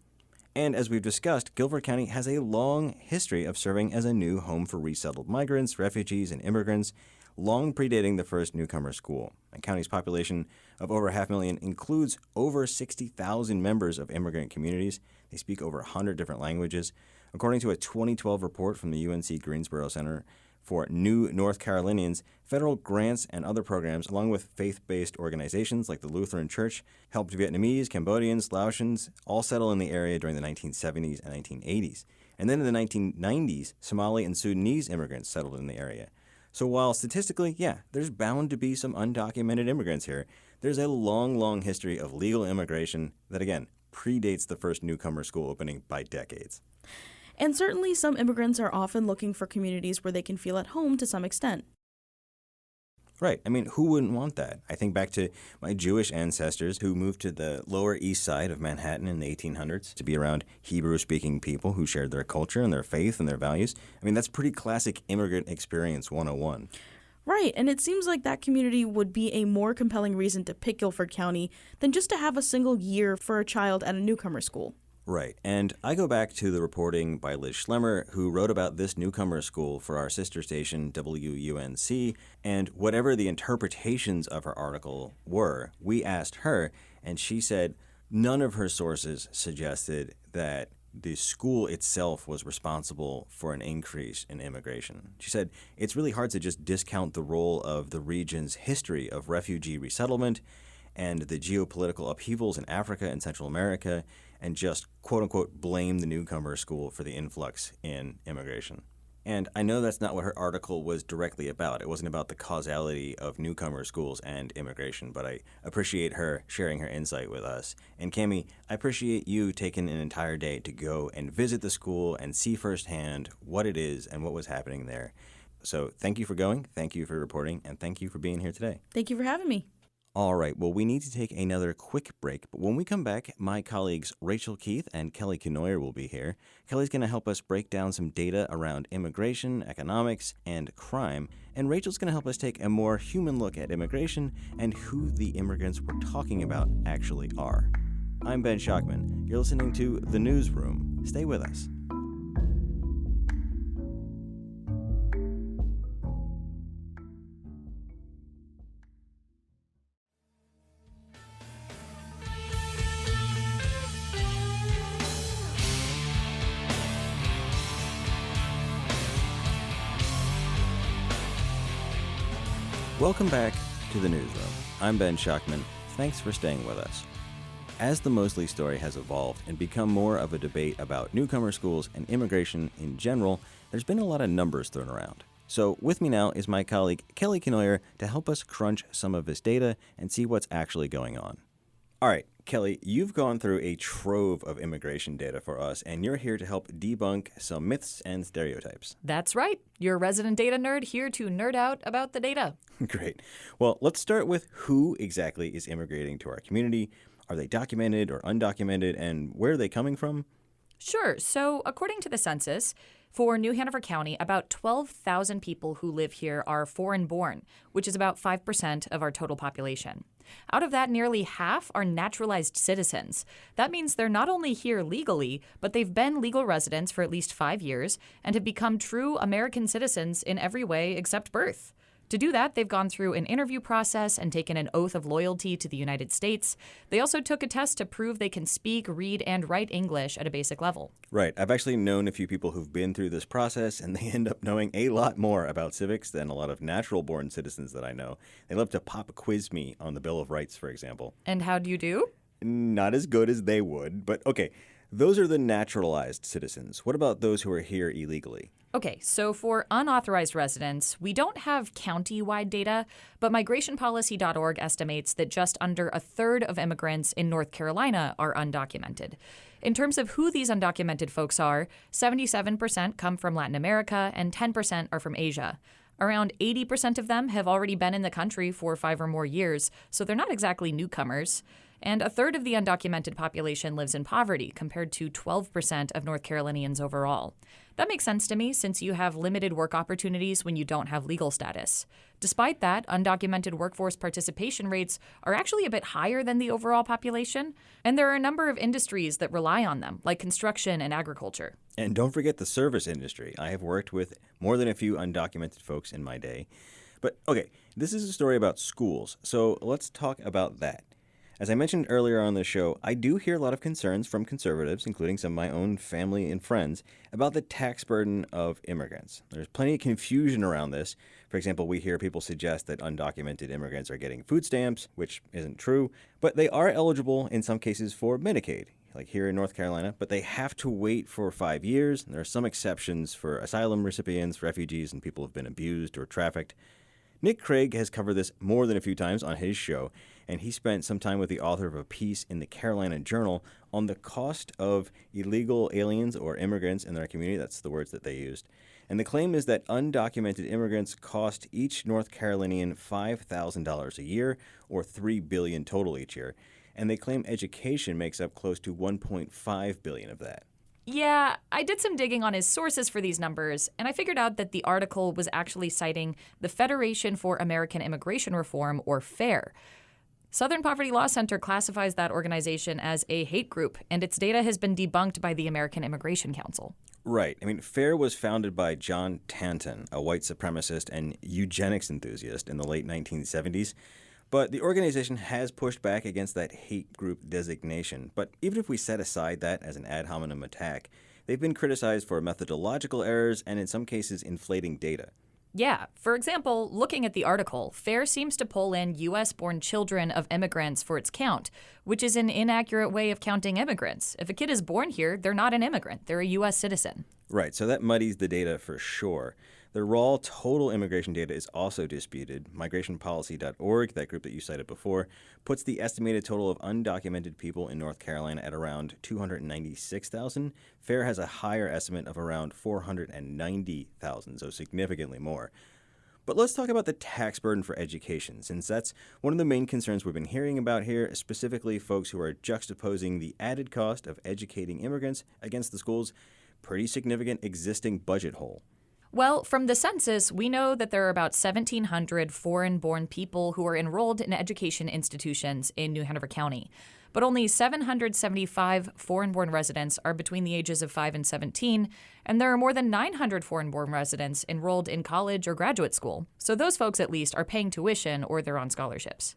And as we've discussed, Guilford County has a long history of serving as a new home for resettled migrants, refugees, and immigrants, long predating the first newcomer school. The county's population of over 500,000 includes over 60,000 members of immigrant communities. They speak over 100 different languages. According to a 2012 report from the UNC Greensboro Center for New North Carolinians, federal grants and other programs, along with faith-based organizations like the Lutheran Church, helped Vietnamese, Cambodians, Laotians all settle in the area during the 1970s and 1980s. And then in the 1990s, Somali and Sudanese immigrants settled in the area. So while statistically, there's bound to be some undocumented immigrants here, there's a long, long history of legal immigration that, again, predates the first newcomer school opening by decades. And certainly some immigrants are often looking for communities where they can feel at home to some extent. Right. I mean, who wouldn't want that? I think back to my Jewish ancestors who moved to the Lower East Side of Manhattan in the 1800s to be around Hebrew-speaking people who shared their culture and their faith and their values. I mean, that's pretty classic immigrant experience 101. Right, and it seems like that community would be a more compelling reason to pick Guilford County than just to have a single year for a child at a newcomer school. Right. And I go back to the reporting by Liz Schlemmer, who wrote about this newcomer school for our sister station, WUNC, and whatever the interpretations of her article were, we asked her, and she said none of her sources suggested that the school itself was responsible for an increase in immigration. She said it's really hard to just discount the role of the region's history of refugee resettlement and the geopolitical upheavals in Africa and Central America and just, quote-unquote, blame the newcomer school for the influx in immigration. And I know that's not what her article was directly about. It wasn't about the causality of newcomer schools and immigration, but I appreciate her sharing her insight with us. And Cami, I appreciate you taking an entire day to go and visit the school and see firsthand what it is and what was happening there. So thank you for going, thank you for reporting, and thank you for being here today. Thank you for having me. All right, well, we need to take another quick break, but when we come back, my colleagues Rachel Keith and Kelly Kenoyer will be here. Kelly's going to help us break down some data around immigration, economics, and crime, and Rachel's going to help us take a more human look at immigration and who the immigrants we're talking about actually are. I'm Ben Schockman. You're listening to The Newsroom. Stay with us. Welcome back to The Newsroom. I'm Ben Schockman. Thanks for staying with us. As the Mosley Story has evolved and become more of a debate about newcomer schools and immigration in general, there's been a lot of numbers thrown around. So with me now is my colleague Kelly Kenoyer to help us crunch some of this data and see what's actually going on. All right, Kelly, you've gone through a trove of immigration data for us, and you're here to help debunk some myths and stereotypes. That's right. You're a resident data nerd here to nerd out about the data. Great. Well, let's start with who exactly is immigrating to our community. Are they documented or undocumented, and where are they coming from? Sure. So according to the census, for New Hanover County, about 12,000 people who live here are foreign-born, which is about 5% of our total population. Out of that, nearly half are naturalized citizens. That means they're not only here legally, but they've been legal residents for at least 5 years and have become true American citizens in every way except birth. To do that, they've gone through an interview process and taken an oath of loyalty to the United States. They also took a test to prove they can speak, read, and write English at a basic level. Right. I've actually known a few people who've been through this process, and they end up knowing a lot more about civics than a lot of natural-born citizens that I know. They love to pop quiz me on the Bill of Rights, for example. And how do you do? Not as good as they would, but okay. Those are the naturalized citizens. What about those who are here illegally? Okay, so for unauthorized residents, we don't have county-wide data, but migrationpolicy.org estimates that just under a third of immigrants in North Carolina are undocumented. In terms of who these undocumented folks are, 77% come from Latin America and 10% are from Asia. Around 80% of them have already been in the country for 5 or more years, so they're not exactly newcomers. And a third of the undocumented population lives in poverty, compared to 12% of North Carolinians overall. That makes sense to me, since you have limited work opportunities when you don't have legal status. Despite that, undocumented workforce participation rates are actually a bit higher than the overall population, and there are a number of industries that rely on them, like construction and agriculture. And don't forget the service industry. I have worked with more than a few undocumented folks in my day. But okay, this is a story about schools, so let's talk about that. As I mentioned earlier on the show, I do hear a lot of concerns from conservatives, including some of my own family and friends, about the tax burden of immigrants. There's plenty of confusion around this. For example, we hear people suggest that undocumented immigrants are getting food stamps, which isn't true, but they are eligible in some cases for Medicaid, like here in North Carolina, but they have to wait for 5 years. And there are some exceptions for asylum recipients, refugees, and people who have been abused or trafficked. Nick Craig has covered this more than a few times on his show, and he spent some time with the author of a piece in the Carolina Journal on the cost of illegal aliens or immigrants in their community. That's the words that they used. And the claim is that undocumented immigrants cost each North Carolinian $5,000 a year, or $3 billion total each year. And they claim education makes up close to $1.5 billion of that. Yeah, I did some digging on his sources for these numbers, and I figured out that the article was actually citing the Federation for American Immigration Reform, or FAIR. Southern Poverty Law Center classifies that organization as a hate group, and its data has been debunked by the American Immigration Council. Right. I mean, FAIR was founded by John Tanton, a white supremacist and eugenics enthusiast in the late 1970s. But the organization has pushed back against that hate group designation. But even if we set aside that as an ad hominem attack, they've been criticized for methodological errors and in some cases inflating data. Yeah. For example, looking at the article, FAIR seems to pull in U.S.-born children of immigrants for its count, which is an inaccurate way of counting immigrants. If a kid is born here, they're not an immigrant. They're a U.S. citizen. Right, so that muddies the data for sure. The raw total immigration data is also disputed. Migrationpolicy.org, that group that you cited before, puts the estimated total of undocumented people in North Carolina at around 296,000. FAIR has a higher estimate of around 490,000, so significantly more. But let's talk about the tax burden for education, since that's one of the main concerns we've been hearing about here, specifically folks who are juxtaposing the added cost of educating immigrants against the school's pretty significant existing budget hole. Well, from the census, we know that there are about 1,700 foreign-born people who are enrolled in education institutions in New Hanover County. But only 775 foreign-born residents are between the ages of 5 and 17, and there are more than 900 foreign-born residents enrolled in college or graduate school. So those folks, at least, are paying tuition or they're on scholarships.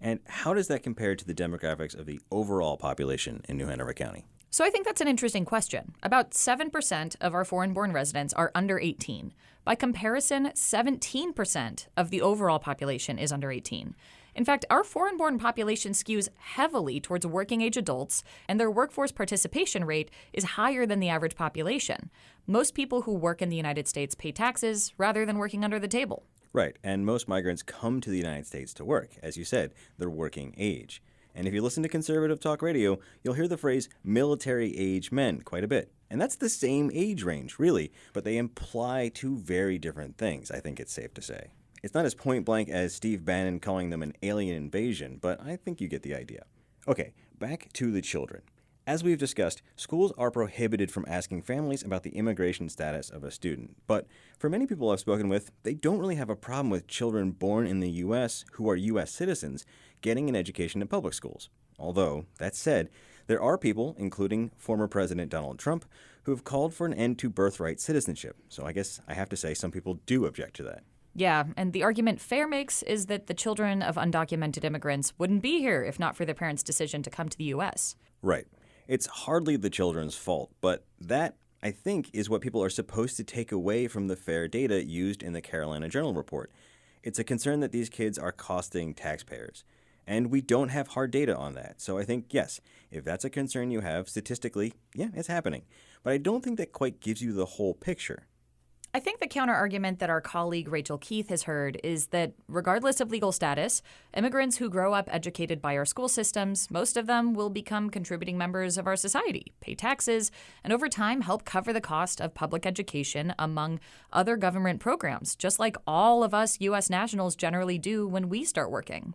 And how does that compare to the demographics of the overall population in New Hanover County? So I think that's an interesting question. About 7% of our foreign-born residents are under 18. By comparison, 17% of the overall population is under 18. In fact, our foreign-born population skews heavily towards working-age adults, and their workforce participation rate is higher than the average population. Most people who work in the United States pay taxes rather than working under the table. Right, and most migrants come to the United States to work. As you said, they're working age. And if you listen to conservative talk radio, you'll hear the phrase military-age men quite a bit. And that's the same age range, really, but they imply two very different things, I think it's safe to say. It's not as point-blank as Steve Bannon calling them an alien invasion, but I think you get the idea. Okay, back to the children. As we've discussed, schools are prohibited from asking families about the immigration status of a student. But for many people I've spoken with, they don't really have a problem with children born in the U.S. who are U.S. citizens getting an education in public schools. Although, that said, there are people, including former President Donald Trump, who have called for an end to birthright citizenship. So I guess I have to say some people do object to that. Yeah, and the argument FAIR makes is that the children of undocumented immigrants wouldn't be here if not for their parents' decision to come to the U.S. Right. It's hardly the children's fault, but that, I think, is what people are supposed to take away from the FAIR data used in the Carolina Journal report. It's a concern that these kids are costing taxpayers. And we don't have hard data on that. So I think, yes, if that's a concern you have, statistically, yeah, it's happening. But I don't think that quite gives you the whole picture. I think the counter-argument that our colleague Rachel Keith has heard is that regardless of legal status, immigrants who grow up educated by our school systems, most of them will become contributing members of our society, pay taxes, and over time help cover the cost of public education among other government programs, just like all of us U.S. nationals generally do when we start working.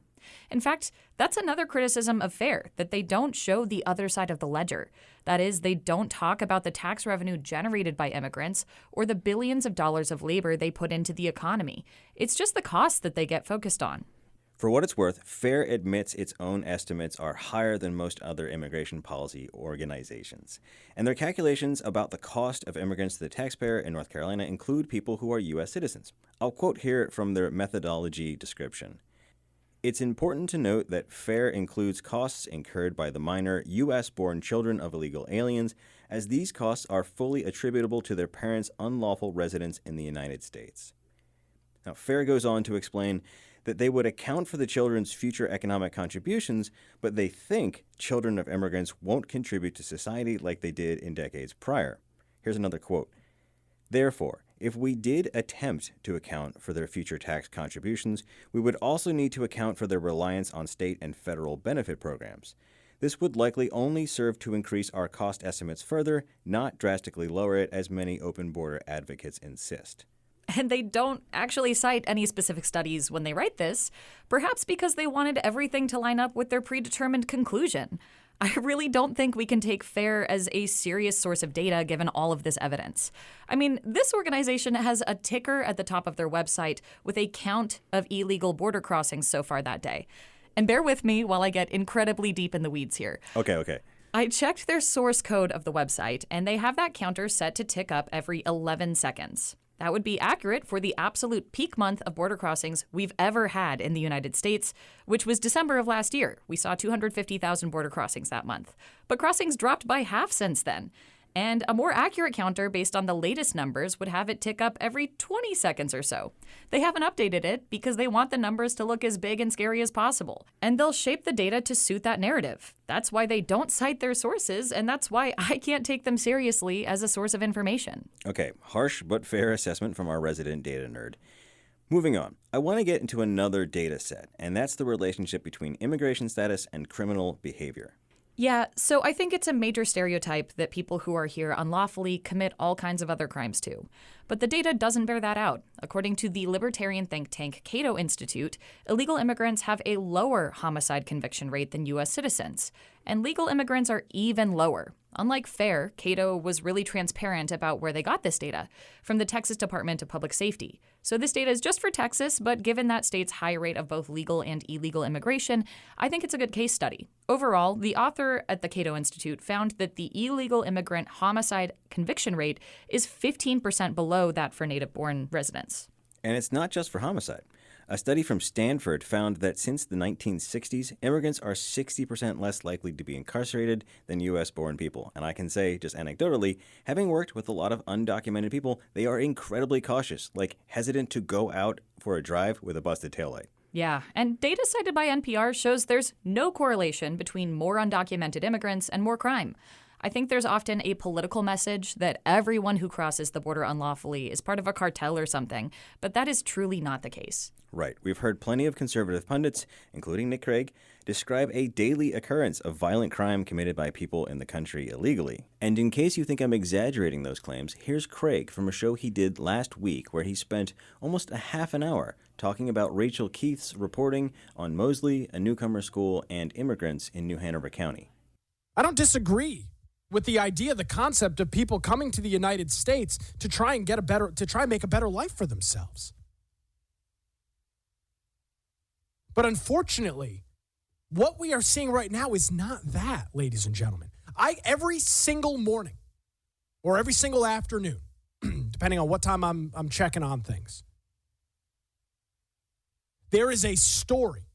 In fact, that's another criticism of FAIR, that they don't show the other side of the ledger. That is, they don't talk about the tax revenue generated by immigrants or the billions of dollars of labor they put into the economy. It's just the costs that they get focused on. For what it's worth, FAIR admits its own estimates are higher than most other immigration policy organizations. And their calculations about the cost of immigrants to the taxpayer in North Carolina include people who are U.S. citizens. I'll quote here from their methodology description. It's important to note that FAIR includes costs incurred by the minor U.S.-born children of illegal aliens, as these costs are fully attributable to their parents' unlawful residence in the United States. Now, FAIR goes on to explain that they would account for the children's future economic contributions, but they think children of immigrants won't contribute to society like they did in decades prior. Here's another quote. Therefore, if we did attempt to account for their future tax contributions, we would also need to account for their reliance on state and federal benefit programs. This would likely only serve to increase our cost estimates further, not drastically lower it, as many open border advocates insist. And they don't actually cite any specific studies when they write this, perhaps because they wanted everything to line up with their predetermined conclusion. I really don't think we can take FAIR as a serious source of data given all of this evidence. I mean, this organization has a ticker at the top of their website with a count of illegal border crossings so far that day. And bear with me while I get incredibly deep in the weeds here. Okay. I checked their source code of the website, and they have that counter set to tick up every 11 seconds. That would be accurate for the absolute peak month of border crossings we've ever had in the United States, which was December of last year. We saw 250,000 border crossings that month. But crossings dropped by half since then. And a more accurate counter based on the latest numbers would have it tick up every 20 seconds or so. They haven't updated it because they want the numbers to look as big and scary as possible. And they'll shape the data to suit that narrative. That's why they don't cite their sources, and that's why I can't take them seriously as a source of information. Okay, harsh but fair assessment from our resident data nerd. Moving on, I want to get into another data set, and that's the relationship between immigration status and criminal behavior. Yeah, so I think it's a major stereotype that people who are here unlawfully commit all kinds of other crimes too. But the data doesn't bear that out. According to the libertarian think tank Cato Institute, illegal immigrants have a lower homicide conviction rate than U.S. citizens. And legal immigrants are even lower. Unlike FAIR, Cato was really transparent about where they got this data, from the Texas Department of Public Safety. So this data is just for Texas, but given that state's high rate of both legal and illegal immigration, I think it's a good case study. Overall, the author at the Cato Institute found that the illegal immigrant homicide conviction rate is 15% below that for native-born residents. And it's not just for homicide. A study from Stanford found that since the 1960s, immigrants are 60% less likely to be incarcerated than U.S.-born people. And I can say, just anecdotally, having worked with a lot of undocumented people, they are incredibly cautious, like hesitant to go out for a drive with a busted taillight. Yeah, and data cited by NPR shows there's no correlation between more undocumented immigrants and more crime. I think there's often a political message that everyone who crosses the border unlawfully is part of a cartel or something, but that is truly not the case. Right. We've heard plenty of conservative pundits, including Nick Craig, describe a daily occurrence of violent crime committed by people in the country illegally. And in case you think I'm exaggerating those claims, here's Craig from a show he did last week where he spent almost a half an hour talking about Rachel Keith's reporting on Mosley, a newcomer school, and immigrants in New Hanover County. I don't disagree with the idea, the concept of people coming to the United States to try and make a better life for themselves. But unfortunately, what we are seeing right now is not that, ladies and gentlemen. Every single morning or every single afternoon, depending on what time I'm checking on things, there is a story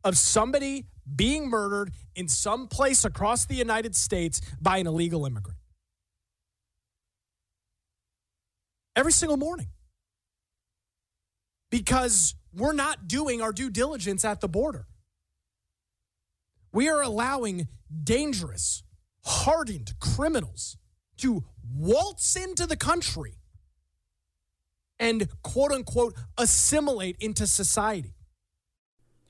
of somebody being murdered in some place across the United States by an illegal immigrant. Every single morning. Because we're not doing our due diligence at the border. We are allowing dangerous, hardened criminals to waltz into the country and, quote unquote, assimilate into society.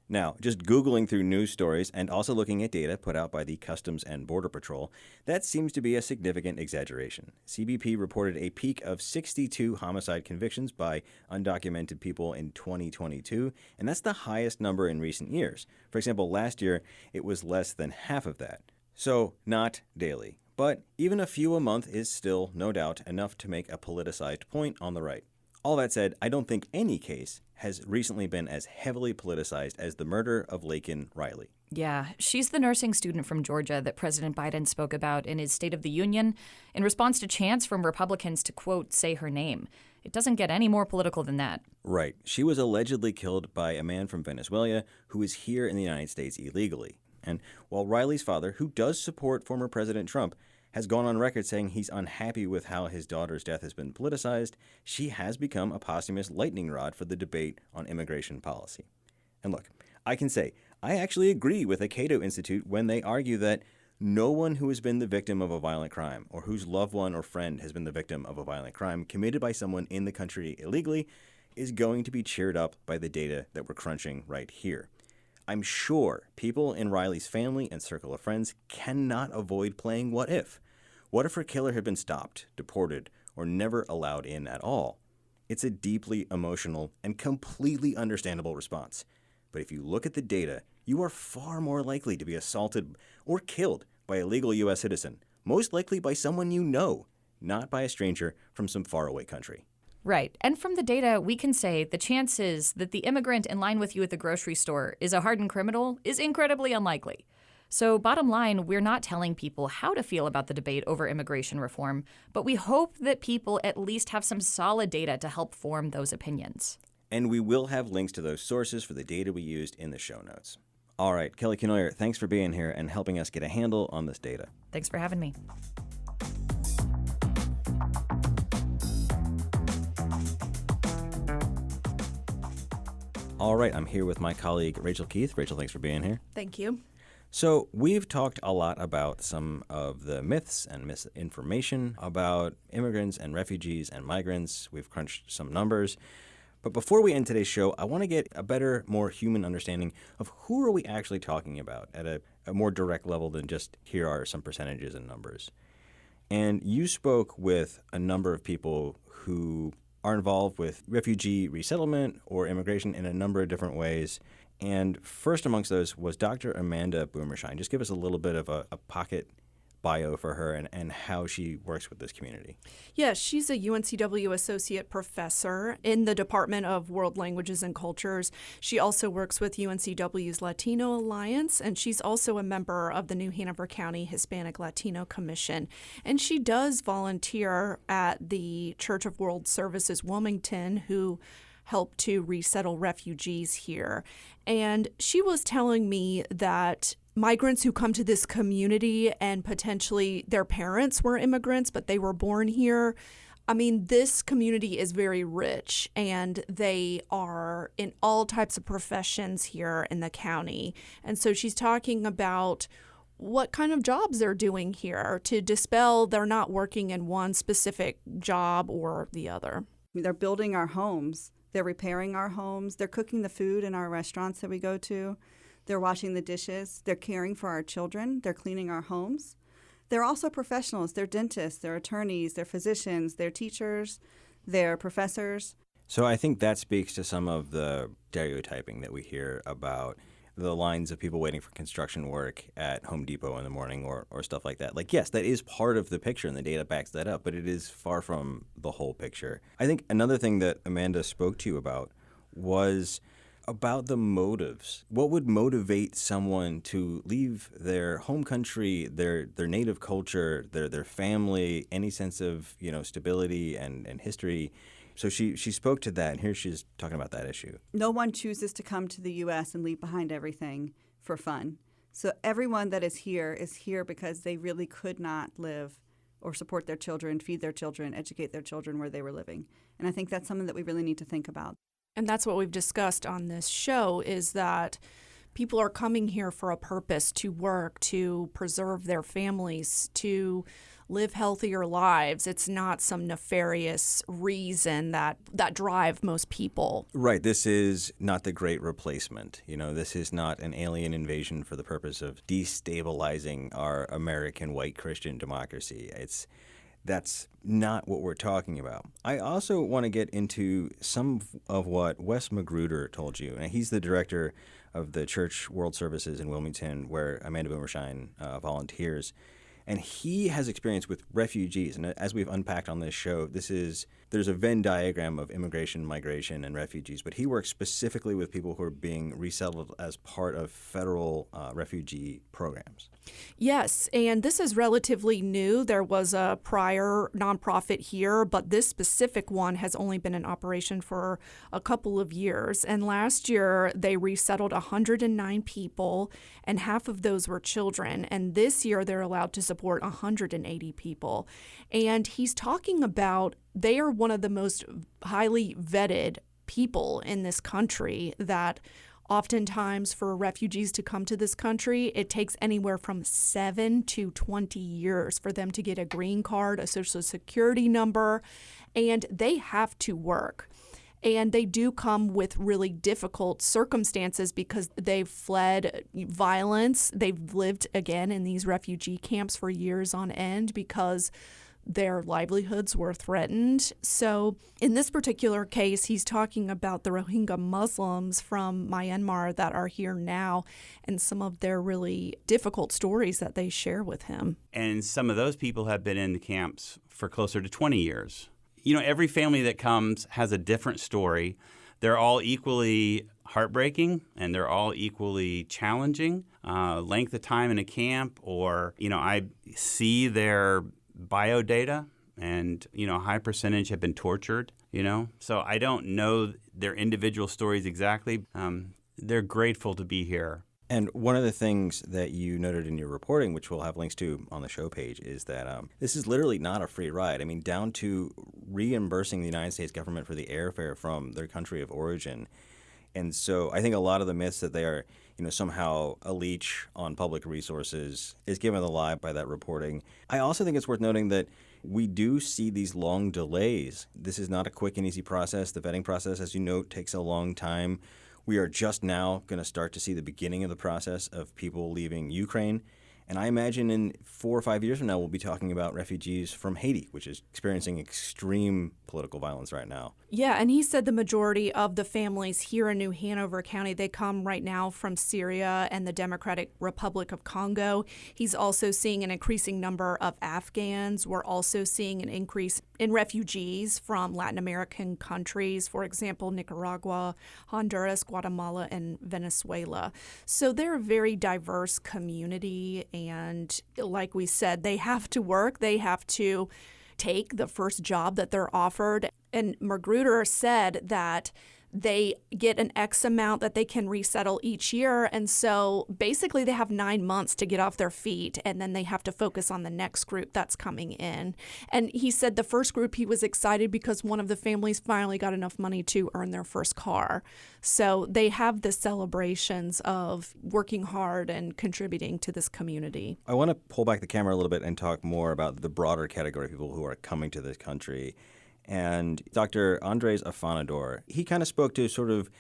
Now, just Googling through news stories and also looking at data put out by the Customs and Border Patrol, that seems to be a significant exaggeration. CBP reported a peak of 62 homicide convictions by undocumented people in 2022, and that's the highest number in recent years. For example, last year, it was less than half of that. So, not daily. But even a few a month is still, no doubt, enough to make a politicized point on the right. All that said, I don't think any case has recently been as heavily politicized as the murder of Laken Riley. Yeah, she's the nursing student from Georgia that President Biden spoke about in his State of the Union in response to chants from Republicans to, quote, say her name. It doesn't get any more political than that. Right. She was allegedly killed by a man from Venezuela who is here in the United States illegally. And while Riley's father, who does support former President Trump, has gone on record saying he's unhappy with how his daughter's death has been politicized, she has become a posthumous lightning rod for the debate on immigration policy. And look, I can say, I actually agree with the Cato Institute when they argue that no one who has been the victim of a violent crime or whose loved one or friend has been the victim of a violent crime committed by someone in the country illegally is going to be cheered up by the data that we're crunching right here. I'm sure people in Riley's family and circle of friends cannot avoid playing what if. What if her killer had been stopped, deported, or never allowed in at all? It's a deeply emotional and completely understandable response. But if you look at the data, you are far more likely to be assaulted or killed by a legal U.S. citizen, most likely by someone you know, not by a stranger from some faraway country. Right. And from the data, we can say the chances that the immigrant in line with you at the grocery store is a hardened criminal is incredibly unlikely. So bottom line, we're not telling people how to feel about the debate over immigration reform, but we hope that people at least have some solid data to help form those opinions. And we will have links to those sources for the data we used in the show notes. All right, Kelly Kenoyer, thanks for being here and helping us get a handle on this data. Thanks for having me. All right, I'm here with my colleague, Rachel Keith. Rachel, thanks for being here. Thank you. So we've talked a lot about some of the myths and misinformation about immigrants and refugees and migrants. We've crunched some numbers. But before we end today's show, I want to get a better, more human understanding of who are we actually talking about at a more direct level than just here are some percentages and numbers. And you spoke with a number of people who are involved with refugee resettlement or immigration in a number of different ways. And first amongst those was Dr. Amanda Boomershine. Just give us a little bit of a pocket bio for her and how she works with this community. Yeah, she's a UNCW associate professor in the Department of World Languages and Cultures. She also works with UNCW's Latino Alliance, and she's also a member of the New Hanover County Hispanic Latino Commission. And she does volunteer at the Church of World Services Wilmington, who help to resettle refugees here. And she was telling me that migrants who come to this community and potentially their parents were immigrants, but they were born here. I mean, this community is very rich and they are in all types of professions here in the county. And so she's talking about what kind of jobs they're doing here to dispel they're not working in one specific job or the other. They're building our homes. They're repairing our homes. They're cooking the food in our restaurants that we go to. They're washing the dishes. They're caring for our children. They're cleaning our homes. They're also professionals. They're dentists. They're attorneys. They're physicians. They're teachers. They're professors. So I think that speaks to some of the stereotyping that we hear about the lines of people waiting for construction work at Home Depot in the morning or stuff like that. Like, yes, that is part of the picture and the data backs that up, but it is far from the whole picture. I think another thing that Amanda spoke to you about was about the motives. What would motivate someone to leave their home country, their native culture, their family, any sense of, stability and history? So she spoke to that, and here she's talking about that issue. No one chooses to come to the U.S. and leave behind everything for fun. So everyone that is here because they really could not live or support their children, feed their children, educate their children where they were living. And I think that's something that we really need to think about. And that's what we've discussed on this show, is that people are coming here for a purpose, to work, to preserve their families, to live healthier lives. It's not some nefarious reason that drive most people. Right. This is not the great replacement. This is not an alien invasion for the purpose of destabilizing our American white Christian democracy. That's not what we're talking about. I also want to get into some of what Wes Magruder told you. And he's the director of the Church World Services in Wilmington, where Amanda Boomershine volunteers. And he has experience with refugees. And as we've unpacked on this show, there's a Venn diagram of immigration, migration, and refugees. But he works specifically with people who are being resettled as part of federal refugee programs. Yes, and this is relatively new. There was a prior nonprofit here, but this specific one has only been in operation for a couple of years. And last year, they resettled 109 people, and half of those were children. And this year, they're allowed to support 180 people. And he's talking about they are one of the most highly vetted people in this country, that oftentimes for refugees to come to this country, it takes anywhere from 7 to 20 years for them to get a green card, a social security number, and they have to work. And they do come with really difficult circumstances because they've fled violence. They've lived, again, in these refugee camps for years on end because their livelihoods were threatened. So in this particular case, he's talking about the Rohingya Muslims from Myanmar that are here now and some of their really difficult stories that they share with him. And some of those people have been in the camps for closer to 20 years. every family that comes has a different story. They're all equally heartbreaking, and they're all equally challenging. Length of time in a camp, or, I see their bio data, and, a high percentage have been tortured, So I don't know their individual stories exactly. They're grateful to be here. And one of the things that you noted in your reporting, which we'll have links to on the show page, is that this is literally not a free ride. I mean, down to reimbursing the United States government for the airfare from their country of origin. And so I think a lot of the myths that they are, somehow a leech on public resources is given the lie by that reporting. I also think it's worth noting that we do see these long delays. This is not a quick and easy process. The vetting process, as you note, takes a long time. We are just now going to start to see the beginning of the process of people leaving Ukraine. And I imagine in 4 or 5 years from now, we'll be talking about refugees from Haiti, which is experiencing extreme political violence right now. Yeah, and he said the majority of the families here in New Hanover County, they come right now from Syria and the Democratic Republic of Congo. He's also seeing an increasing number of Afghans. We're also seeing an increase in refugees from Latin American countries, for example, Nicaragua, Honduras, Guatemala, and Venezuela. So they're a very diverse community. And like we said, they have to work. They have to take the first job that they're offered. And Magruder said that they get an X amount that they can resettle each year. And so basically they have 9 months to get off their feet, and then they have to focus on the next group that's coming in. And he said the first group, he was excited because one of the families finally got enough money to earn their first car. So they have the celebrations of working hard and contributing to this community. I want to pull back the camera a little bit and talk more about the broader category of people who are coming to this country. And Dr. Andres Afanador, he kind of spoke to sort of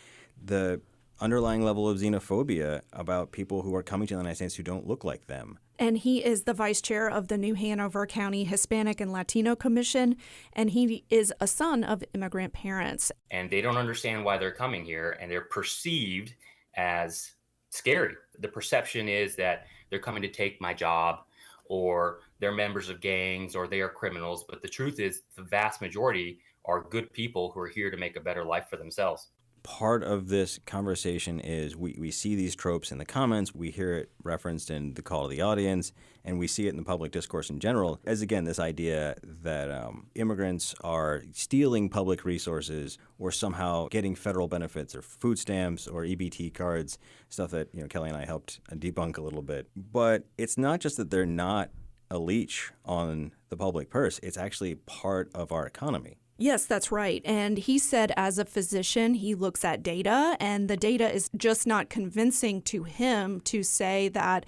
the underlying level of xenophobia about people who are coming to the United States who don't look like them. And he is the vice chair of the New Hanover County Hispanic and Latino Commission, and he is a son of immigrant parents. And they don't understand why they're coming here, and they're perceived as scary. The perception is that they're coming to take my job, or they're members of gangs, or they are criminals. But the truth is the vast majority are good people who are here to make a better life for themselves. Part of this conversation is we see these tropes in the comments, we hear it referenced in the call to the audience, and we see it in the public discourse in general, as again, this idea that immigrants are stealing public resources or somehow getting federal benefits or food stamps or EBT cards, stuff that Kelly and I helped debunk a little bit. But it's not just that they're not a leech on the public purse, it's actually part of our economy. Yes, that's right. And he said as a physician, he looks at data, and the data is just not convincing to him to say that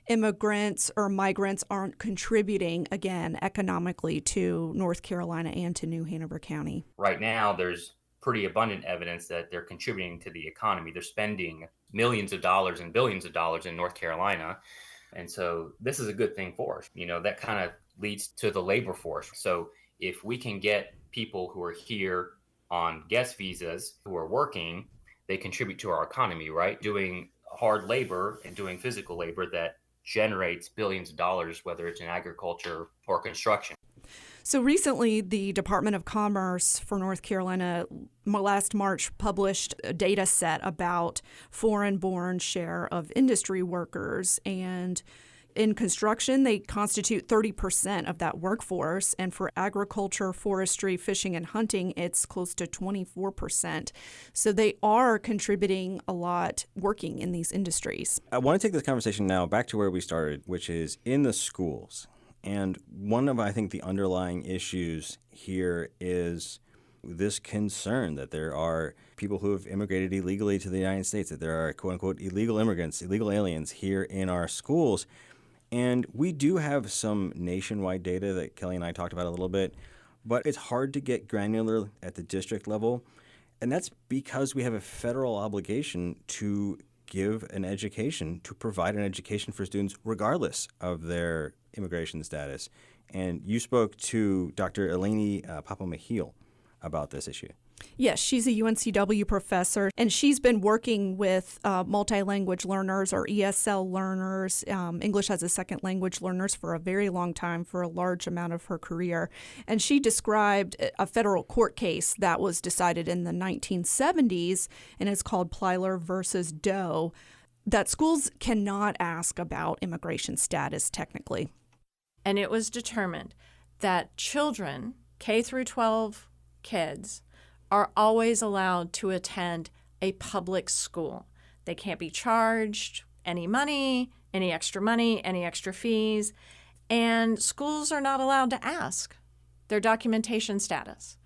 immigrants or migrants aren't contributing, again, economically to North Carolina and to New Hanover County. Right now, there's pretty abundant evidence that they're contributing to the economy. They're spending millions of dollars and billions of dollars in North Carolina. And so this is a good thing for us. That kind of leads to the labor force. So if we can get people who are here on guest visas who are working, they contribute to our economy, right? Doing hard labor and doing physical labor that generates billions of dollars, whether it's in agriculture or construction. So recently, the Department of Commerce for North Carolina last March published a data set about foreign-born share of industry workers, and in construction, they constitute 30% of that workforce. And for agriculture, forestry, fishing, and hunting, it's close to 24%. So they are contributing a lot working in these industries. I want to take this conversation now back to where we started, which is in the schools. And one of, I think, the underlying issues here is this concern that there are people who have immigrated illegally to the United States, that there are, quote-unquote, illegal immigrants, illegal aliens here in our schools. And we do have some nationwide data that Kelly and I talked about a little bit, but it's hard to get granular at the district level. And that's because we have a federal obligation to give an education, to provide an education for students regardless of their immigration status. And you spoke to Dr. Eleni Papamahil about this issue. Yes, she's a UNCW professor, and she's been working with multi-language learners or ESL learners, English as a second language learners, for a very long time, for a large amount of her career. And she described a federal court case that was decided in the 1970s, and it's called Plyler versus Doe, that schools cannot ask about immigration status technically. And it was determined that children, K through 12 kids, are always allowed to attend a public school. They can't be charged any money, any extra fees, and schools are not allowed to ask their documentation status.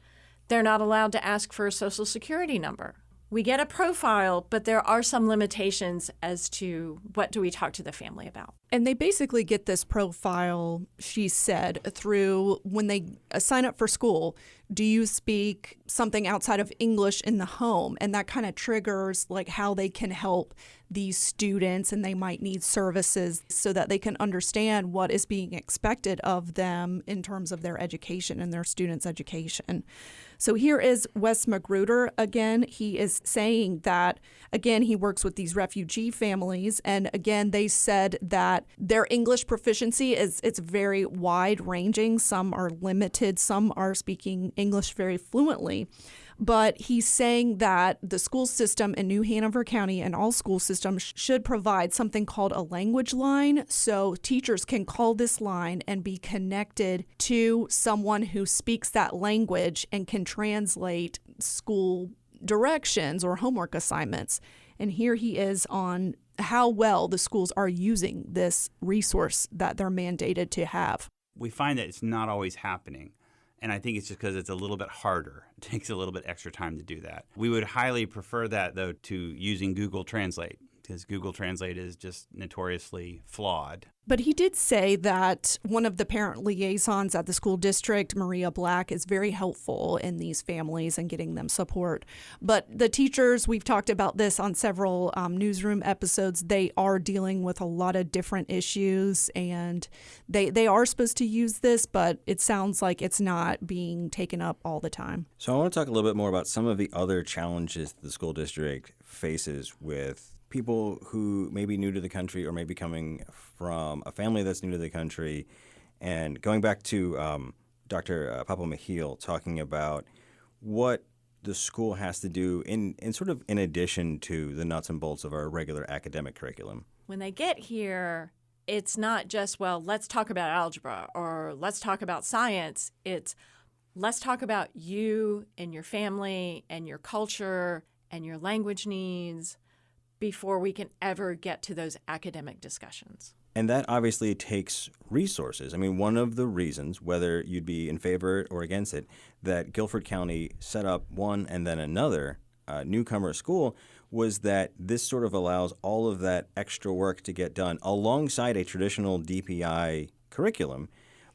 They're not allowed to ask for a social security number. We get a profile, but there are some limitations as to what do we talk to the family about. And they basically get this profile, she said, through when they sign up for school. Do you speak something outside of English in the home? And that kind of triggers like how they can help these students, and they might need services so that they can understand what is being expected of them in terms of their education and their students' education. So here is Wes Magruder again. He is saying that, again, he works with these refugee families, and again, they said that their English proficiency it's very wide-ranging. Some are limited, some are speaking English very fluently. But he's saying that the school system in New Hanover County and all school systems should provide something called a language line, so teachers can call this line and be connected to someone who speaks that language and can translate school directions or homework assignments. And here he is on how well the schools are using this resource that they're mandated to have. We find that it's not always happening. And I think it's just because it's a little bit harder. It takes a little bit extra time to do that. We would highly prefer that, though, to using Google Translate, because Google Translate is just notoriously flawed. But he did say that one of the parent liaisons at the school district, Maria Black, is very helpful in these families and getting them support. But the teachers, we've talked about this on several newsroom episodes, they are dealing with a lot of different issues, and they are supposed to use this, but it sounds like it's not being taken up all the time. So I want to talk a little bit more about some of the other challenges the school district faces with people who may be new to the country or may be coming from a family that's new to the country. And going back to Dr. Papa-Michiel talking about what the school has to do in sort of in addition to the nuts and bolts of our regular academic curriculum. When they get here, it's not just, well, let's talk about algebra or let's talk about science. It's let's talk about you and your family and your culture and your language needs before we can ever get to those academic discussions. And that obviously takes resources. I mean, one of the reasons, whether you'd be in favor or against it, that Guilford County set up one and then another newcomer school was that this sort of allows all of that extra work to get done alongside a traditional DPI curriculum.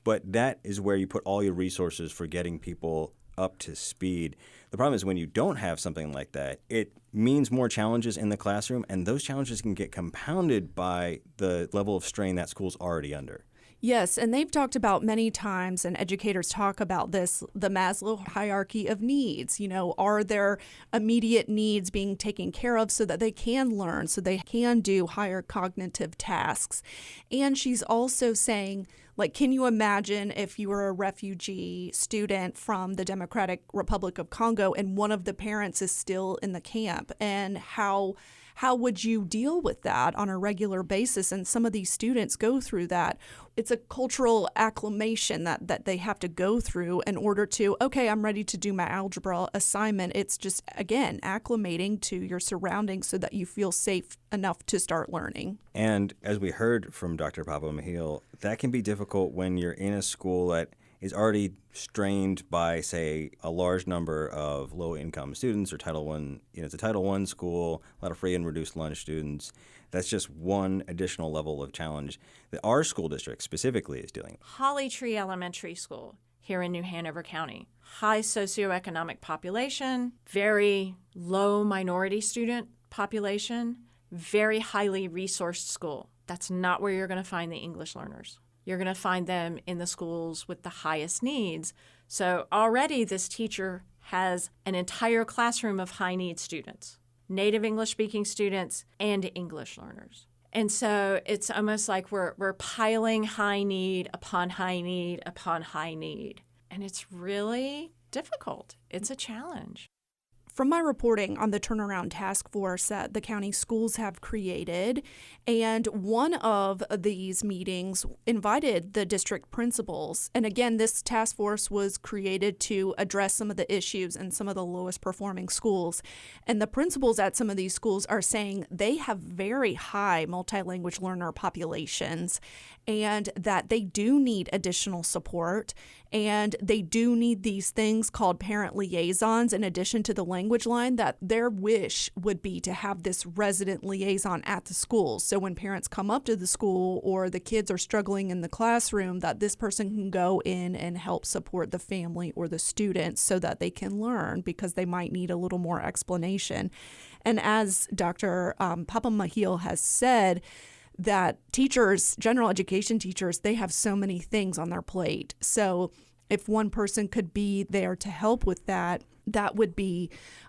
But that is where you put all your resources for getting people up to speed. The problem is when you don't have something like that, it means more challenges in the classroom, and those challenges can get compounded by the level of strain that school's already under. Yes, and they've talked about many times, and educators talk about this, the Maslow hierarchy of needs. You know, are there immediate needs being taken care of so that they can learn, so they can do higher cognitive tasks? And she's also saying, like, can you imagine if you were a refugee student from the Democratic Republic of Congo and one of the parents is still in the camp, and how would you deal with that on a regular basis? And some of these students go through that. It's a cultural acclimation that they have to go through in order to, okay, I'm ready to do my algebra assignment. It's just, again, acclimating to your surroundings so that you feel safe enough to start learning. And as we heard from Dr. Papa-Michiel, that can be difficult when you're in a school that is already strained by, say, a large number of low-income students or Title I. It's a Title I school, a lot of free and reduced lunch students. That's just one additional level of challenge that our school district specifically is dealing with. Holly Tree Elementary School here in New Hanover County. High socioeconomic population, very low minority student population, very highly resourced school. That's not where you're going to find the English learners. You're going to find them in the schools with the highest needs. So already this teacher has an entire classroom of high need students, native English speaking students, and English learners. And so it's almost like we're piling high need upon high need upon high need. And it's really difficult. It's a challenge. From my reporting on the turnaround task force that the county schools have created, and one of these meetings invited the district principals. And again, this task force was created to address some of the issues in some of the lowest performing schools. And the principals at some of these schools are saying they have very high multilanguage learner populations and that they do need additional support. And they do need these things called parent liaisons in addition to the language line, that their wish would be to have this resident liaison at the schools. So when parents come up to the school or the kids are struggling in the classroom, that this person can go in and help support the family or the students so that they can learn, because they might need a little more explanation. And as Dr. Papa Mahil has said, that teachers, general education teachers, they have so many things on their plate. So if one person could be there to help with that, that would be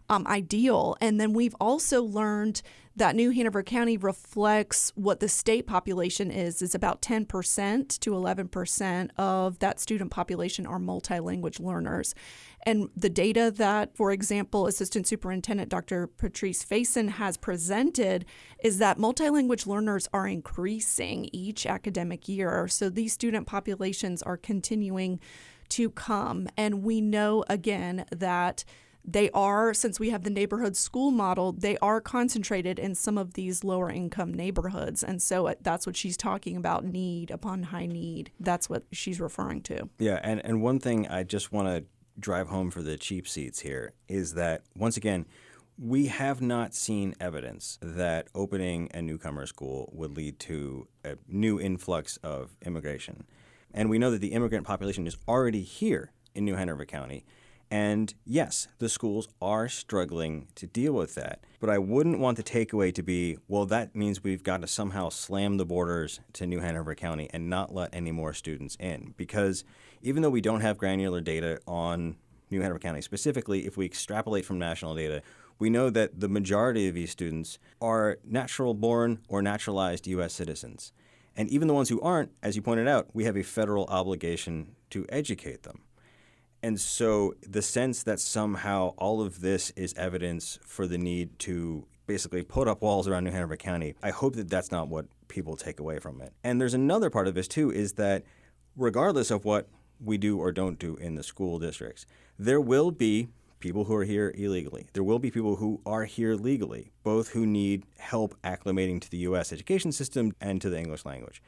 ideal. And then we've also learned that New Hanover County reflects what the state population is about 10% to 11% of that student population are multilanguage learners. And the data that, for example, Assistant Superintendent Dr. Patrice Faison has presented is that multilanguage learners are increasing each academic year. So these student populations are continuing to come. And we know, again, that they are, since we have the neighborhood school model, they are concentrated in some of these lower income neighborhoods. And so that's what she's talking about, need upon high need. That's what she's referring to. Yeah, and one thing I just want to drive home for the cheap seats here is that, once again, we have not seen evidence that opening a newcomer school would lead to a new influx of immigration. And we know that the immigrant population is already here in New Hanover County. And yes, the schools are struggling to deal with that. But I wouldn't want the takeaway to be, well, that means we've got to somehow slam the borders to New Hanover County and not let any more students in. Because even though we don't have granular data on New Hanover County specifically, if we extrapolate from national data, we know that the majority of these students are natural-born or naturalized U.S. citizens. And even the ones who aren't, as you pointed out, we have a federal obligation to educate them. And so the sense that somehow all of this is evidence for the need to basically put up walls around New Hanover County, I hope that that's not what people take away from it. And there's another part of this, too, is that regardless of what we do or don't do in the school districts, there will be people who are here illegally. There will be people who are here legally, both who need help acclimating to the U.S. education system and to the English language.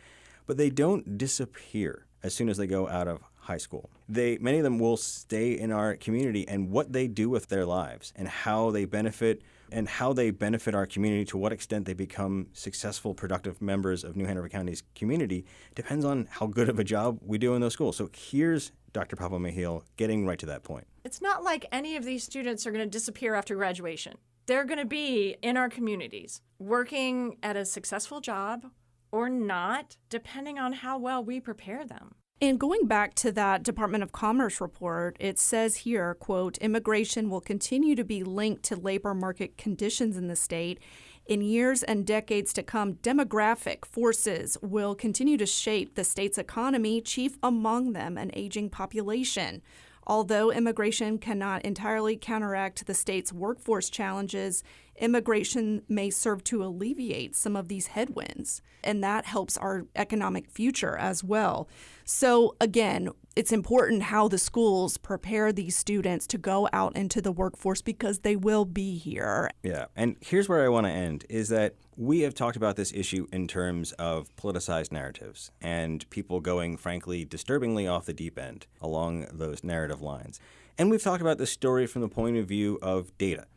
But they don't disappear as soon as they go out of high school. Many of them will stay in our community, and what they do with their lives and how they benefit our community, to what extent they become successful, productive members of New Hanover County's community, depends on how good of a job we do in those schools. So here's Dr. Papa Mahil getting right to that point. It's not like any of these students are going to disappear after graduation. They're going to be in our communities, working at a successful job or not, depending on how well we prepare them. And going back to that Department of Commerce report, it says here, quote, immigration will continue to be linked to labor market conditions in the state. In years and decades to come, demographic forces will continue to shape the state's economy, chief among them an aging population. Although immigration cannot entirely counteract the state's workforce challenges, immigration may serve to alleviate some of these headwinds, and that helps our economic future as well. So again, it's important how the schools prepare these students to go out into the workforce, because they will be here. Yeah, and here's where I want to end, is that we have talked about this issue in terms of politicized narratives and people going, frankly, disturbingly off the deep end along those narrative lines. And we've talked about this story from the point of view of data.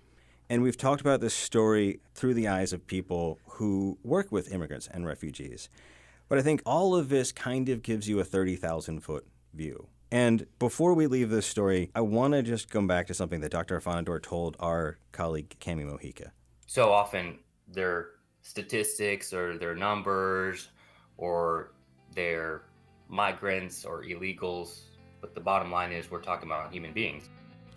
And we've talked about this story through the eyes of people who work with immigrants and refugees. But I think all of this kind of gives you a 30,000-foot view. And before we leave this story, I want to just come back to something that Dr. Afanador told our colleague, Cami Mojica. So often their statistics or their numbers or their migrants or illegals, but the bottom line is we're talking about human beings.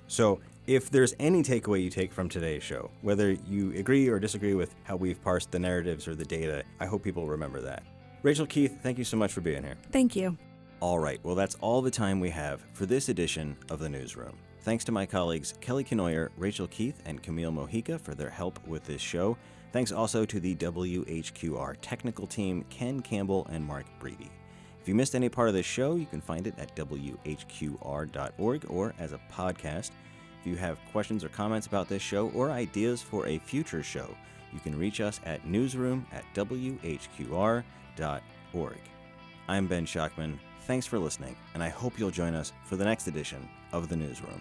So If there's any takeaway you take from today's show, whether you agree or disagree with how we've parsed the narratives or the data, I hope people remember that. Rachel Keith, thank you so much for being here. Thank you. All right, well, that's all the time we have for this edition of The Newsroom. Thanks to my colleagues Kelly Kenoyer, Rachel Keith, and Camille Mojica for their help with this show. Thanks also to the WHQR technical team, Ken Campbell and Mark Breedy. If you missed any part of this show, you can find it at WHQR.org or as a podcast. If you have questions or comments about this show or ideas for a future show, you can reach us at newsroom@WHQR.org. I'm Ben Schachman. Thanks for listening, and I hope you'll join us for the next edition of The Newsroom.